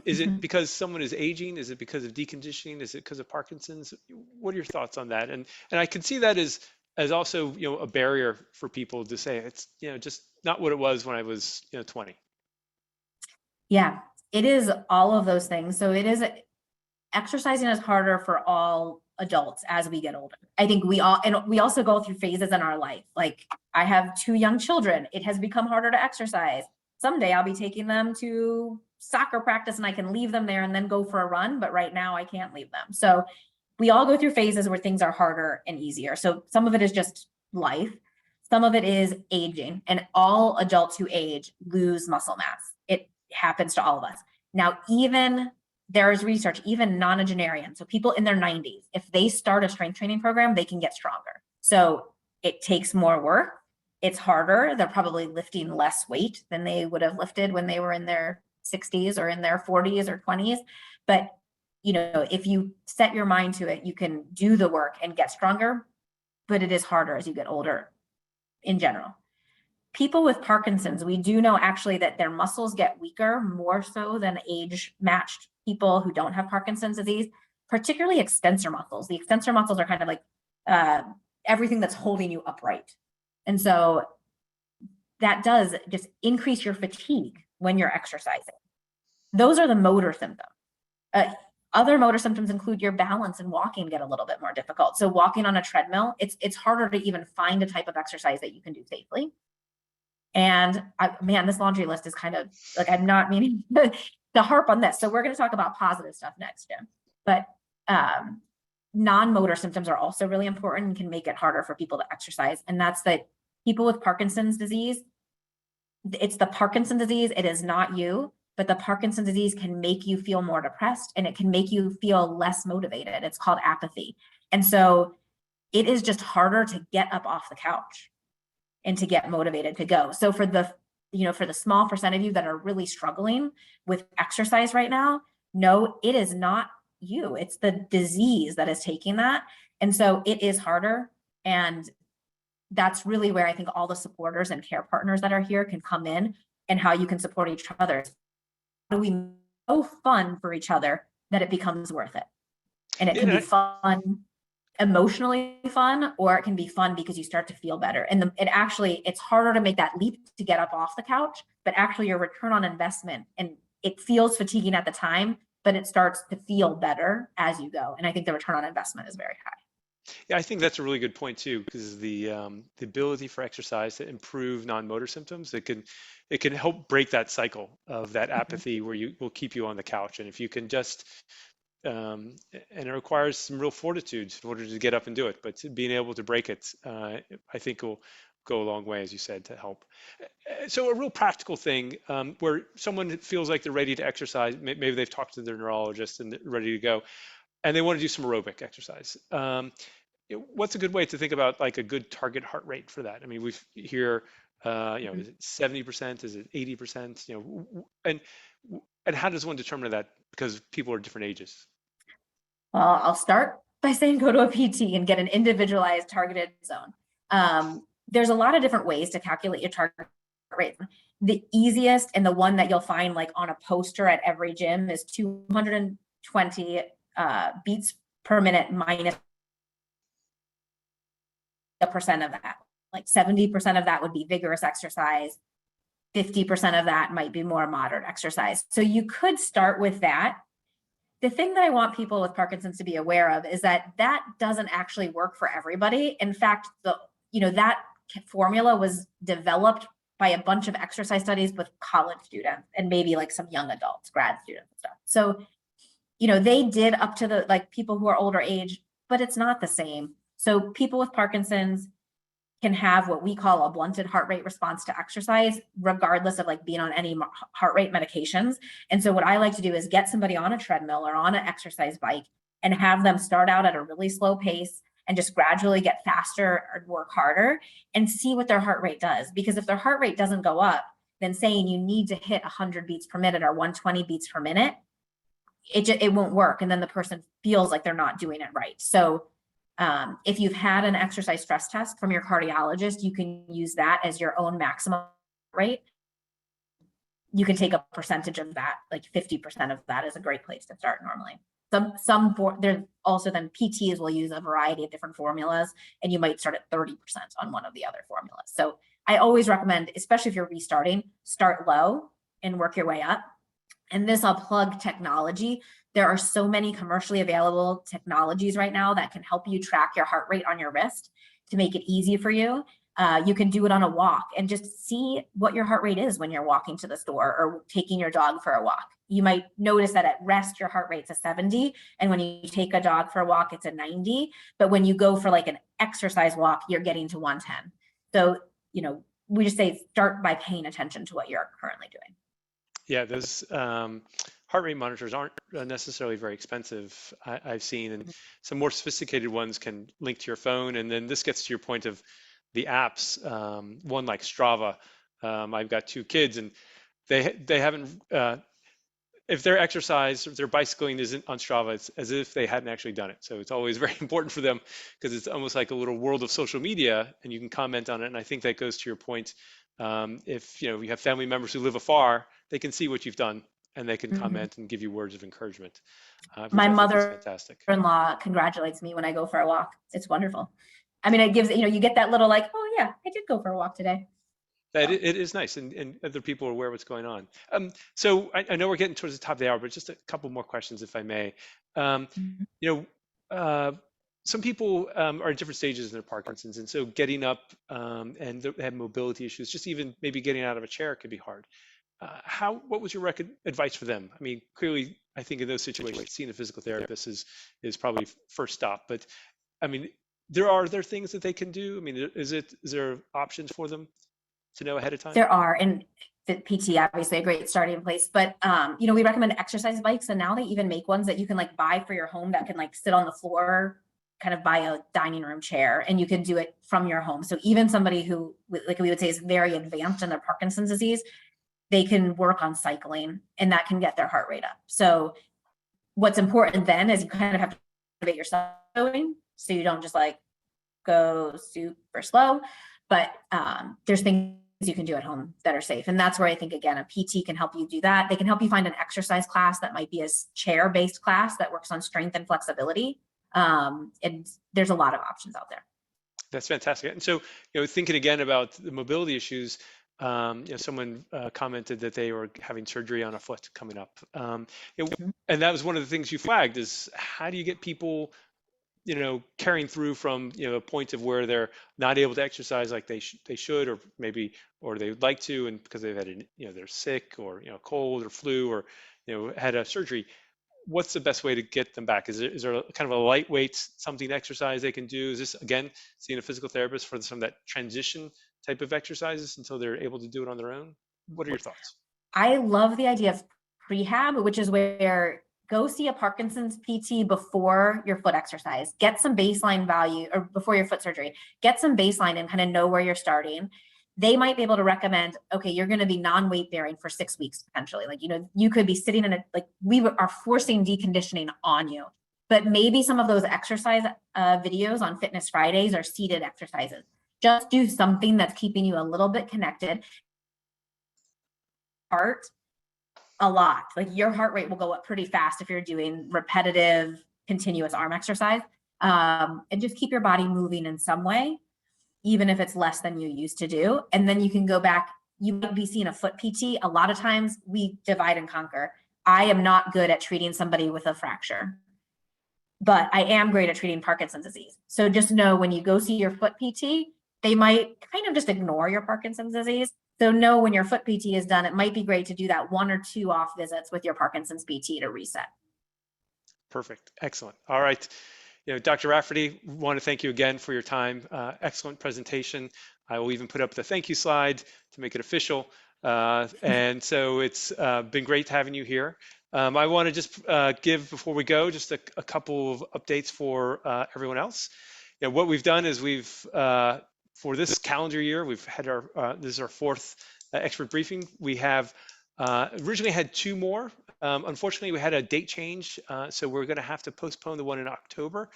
Is it because someone is aging? Is it because of deconditioning? Is it because of Parkinson's? What are your thoughts on that? And I could see that as also a barrier for people to say it's just not what it was when I was 20. Yeah, it is all of those things. So exercising is harder for all adults as we get older. I think we also go through phases in our life. Like, I have 2 young children. It has become harder to exercise. Someday I'll be taking them to soccer practice and I can leave them there and then go for a run, but right now I can't leave them. So we all go through phases where things are harder and easier. So some of it is just life. Some of it is aging, and all adults who age lose muscle mass. It happens to all of us. Now, even there is research, even nonagenarians, so people in their 90s, if they start a strength training program, they can get stronger. So it takes more work. It's harder. They're probably lifting less weight than they would have lifted when they were in their 60s or in their 40s or 20s. But, if you set your mind to it, you can do the work and get stronger, but it is harder as you get older in general. People with Parkinson's, we do know actually that their muscles get weaker more so than age-matched people who don't have Parkinson's disease, particularly extensor muscles. The extensor muscles are kind of like everything that's holding you upright. And so that does just increase your fatigue when you're exercising. Those are the motor symptoms. Other motor symptoms include your balance and walking get a little bit more difficult. So walking on a treadmill, it's harder to even find a type of exercise that you can do safely. And this laundry list is kind of like, I'm not meaning to harp on this. So we're going to talk about positive stuff next, Jim. But non-motor symptoms are also really important and can make it harder for people to exercise. And that's that people with Parkinson's disease, it's the Parkinson's disease. It is not you, but the Parkinson's disease can make you feel more depressed and it can make you feel less motivated. It's called apathy. And so it is just harder to get up off the couch and to get motivated to go. So for the, for the small percent of you that are really struggling with exercise right now, no, it is not you. It's the disease that is taking that. And so it is harder. And that's really where I think all the supporters and care partners that are here can come in, and how you can support each other. How do we make so fun for each other that it becomes worth it? And it can be fun, emotionally fun, or it can be fun because you start to feel better. And it's harder to make that leap to get up off the couch, but actually your return on investment, and it feels fatiguing at the time, but it starts to feel better as you go. And I think the return on investment is very high. Yeah, I think that's a really good point too, because the ability for exercise to improve non-motor symptoms, it can help break that cycle of that apathy where you will keep you on the couch. And if you can just and it requires some real fortitude in order to get up and do it, but being able to break it, I think will go a long way, as you said, to help. So a real practical thing where someone feels like they're ready to exercise, maybe they've talked to their neurologist and they're ready to go, and they want to do some aerobic exercise. What's a good way to think about like a good target heart rate for that? I mean, we hear, is it 70%? Is it 80%? And how does one determine that? Because people are different ages. Well, I'll start by saying go to a PT and get an individualized targeted zone. There's a lot of different ways to calculate your target rate. The easiest and the one that you'll find like on a poster at every gym is 220 beats per minute minus a percent of that. Like 70% of that would be vigorous exercise. 50% of that might be more moderate exercise. So you could start with that. The thing that I want people with Parkinson's to be aware of is that that doesn't actually work for everybody. In fact, that formula was developed by a bunch of exercise studies with college students and maybe like some young adults, grad students and stuff. So, they did up to the like people who are older age, but it's not the same. So people with Parkinson's can have what we call a blunted heart rate response to exercise, regardless of like being on any heart rate medications. And so what I like to do is get somebody on a treadmill or on an exercise bike and have them start out at a really slow pace and just gradually get faster or work harder and see what their heart rate does. Because if their heart rate doesn't go up, then saying you need to hit 100 beats per minute or 120 beats per minute, it won't work. And then the person feels like they're not doing it right. So if you've had an exercise stress test from your cardiologist, you can use that as your own maximum rate. You can take a percentage of that, like 50% of that is a great place to start normally. There's also then PTs will use a variety of different formulas, and you might start at 30% on one of the other formulas. So I always recommend, especially if you're restarting, start low and work your way up. And this, I'll plug technology. There are so many commercially available technologies right now that can help you track your heart rate on your wrist to make it easy for you. You can do it on a walk and just see what your heart rate is when you're walking to the store or taking your dog for a walk. You might notice that at rest, your heart rate's a 70. And when you take a dog for a walk, it's a 90. But when you go for like an exercise walk, you're getting to 110. So, we just say start by paying attention to what you're currently doing. Yeah, those heart rate monitors aren't necessarily very expensive, I've seen, and some more sophisticated ones can link to your phone. And then this gets to your point of the apps, one like Strava. I've got two kids, and they haven't, if their exercise, if their bicycling isn't on Strava, it's as if they hadn't actually done it. So it's always very important for them because it's almost like a little world of social media, and you can comment on it. And I think that goes to your point. If you have family members who live afar, they can see what you've done and they can comment and give you words of encouragement. My mother-in-law congratulates me when I go for a walk. It's wonderful. I mean, it gives, you get that little like, oh yeah, I did go for a walk today. That it is nice, and other people are aware of what's going on. So I know we're getting towards the top of the hour, but just a couple more questions, if I may. Some people are at different stages in their Parkinson's, and so getting up and they have mobility issues, just even maybe getting out of a chair could be hard. What was your advice for them? I mean, clearly, I think in those situations, seeing a physical therapist is probably first stop. But I mean, are there things that they can do? I mean, is there options for them? to know ahead of time? There are, and the PT obviously a great starting place, but we recommend exercise bikes, and now they even make ones that you can like buy for your home that can like sit on the floor, kind of by a dining room chair, and you can do it from your home. So even somebody who, like we would say, is very advanced in their Parkinson's disease, they can work on cycling, and that can get their heart rate up. So what's important then is you kind of have to motivate yourself going, so you don't just like go super slow, but there's things you can do at home that are safe. And that's where I think, again, a PT can help you do that. They can help you find an exercise class that might be a chair-based class that works on strength and flexibility. And there's a lot of options out there. That's fantastic. And so, thinking again about the mobility issues, someone commented that they were having surgery on a foot coming up. And that was one of the things you flagged is how do you get people, carrying through from, a point of where they're not able to exercise like they should, or maybe, or they would like to, and because they've had, they're sick or, cold or flu or, had a surgery. What's the best way to get them back? Is there kind of a lightweight something exercise they can do? Is this, again, seeing a physical therapist for some of that transition type of exercises until they're able to do it on their own? What are your thoughts? I love the idea of prehab, which is where go see a Parkinson's PT before your foot exercise, get some baseline value, or before your foot surgery, get some baseline and kind of know where you're starting. They might be able to recommend, okay, you're going to be non-weight bearing for 6 weeks potentially. Like, you could be sitting in we are forcing deconditioning on you, but maybe some of those exercise videos on Fitness Fridays are seated exercises. Just do something that's keeping you a little bit connected. Heart a lot. Like your heart rate will go up pretty fast if you're doing repetitive, continuous arm exercise. And just keep your body moving in some way, even if it's less than you used to do. And then you can go back. You might be seeing a foot PT. A lot of times we divide and conquer. I am not good at treating somebody with a fracture, but I am great at treating Parkinson's disease. So just know when you go see your foot PT, they might kind of just ignore your Parkinson's disease. So know when your foot PT is done, it might be great to do that 1 or 2 off visits with your Parkinson's PT to reset. Perfect. Excellent. All right. Dr. Rafferty, want to thank you again for your time. Excellent presentation. I will even put up the thank you slide to make it official. And so it's been great having you here. I want to just give, before we go, just a couple of updates for everyone else. What we've done is we've, for this calendar year, we've had this is our 4th expert briefing. We have originally had 2 more. Unfortunately, we had a date change, so we're going to have to postpone the one in October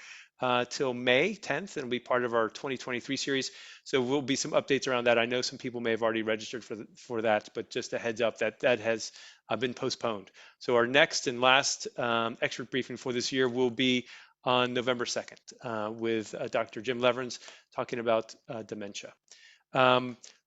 till May 10th. It'll be part of our 2023 series. So will be some updates around that. I know some people may have already registered for that, but just a heads up that has been postponed. So our next and last expert briefing for this year will be on November 2nd with Dr. Jim Leverins talking about dementia.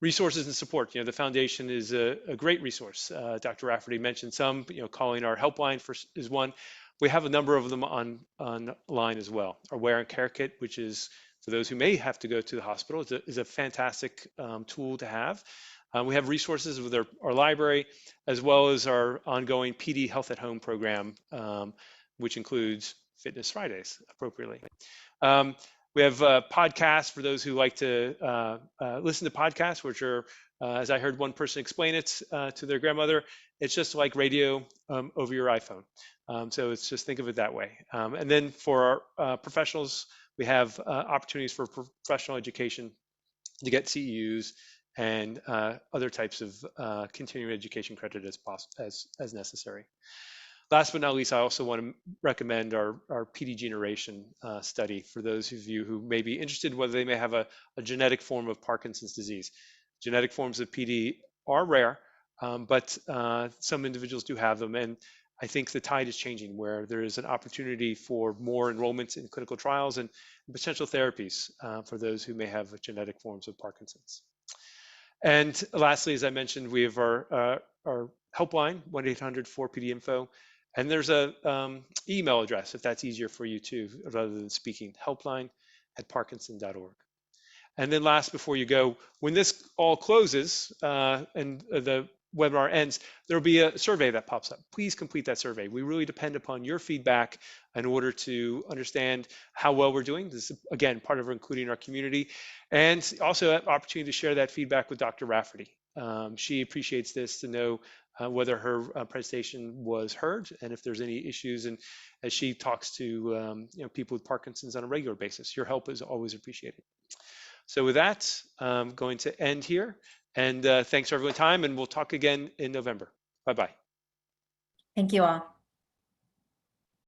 Resources and support. The foundation is a great resource. Dr. Rafferty mentioned some, calling our helpline is one. We have a number of them online as well. Our wear and care kit, which is for those who may have to go to the hospital, is a fantastic tool to have. We have resources with our library, as well as our ongoing PD Health at Home program, which includes Fitness Fridays appropriately. We have podcasts for those who like to listen to podcasts, which are, as I heard one person explain it to their grandmother, it's just like radio over your iPhone. So it's just think of it that way. And then for our professionals, we have opportunities for professional education to get CEUs and other types of continuing education credit as necessary. Last but not least, I also want to recommend our PD generation study for those of you who may be interested, whether they may have a genetic form of Parkinson's disease. Genetic forms of PD are rare, but some individuals do have them. And I think the tide is changing where there is an opportunity for more enrollments in clinical trials and potential therapies for those who may have genetic forms of Parkinson's. And lastly, as I mentioned, we have our helpline, 1-800-4PD-INFO. And there's a email address, if that's easier for you too, rather than speaking, helpline@parkinson.org. And then last, before you go, when this all closes and the webinar ends, there'll be a survey that pops up. Please complete that survey. We really depend upon your feedback in order to understand how well we're doing. This is, again, part of including our community, and also an opportunity to share that feedback with Dr. Rafferty. She appreciates this to know whether her presentation was heard and if there's any issues. And as she talks to people with Parkinson's on a regular basis, your help is always appreciated. So with that, I'm going to end here. And thanks for everyone's time, and we'll talk again in November. Bye-bye. Thank you all.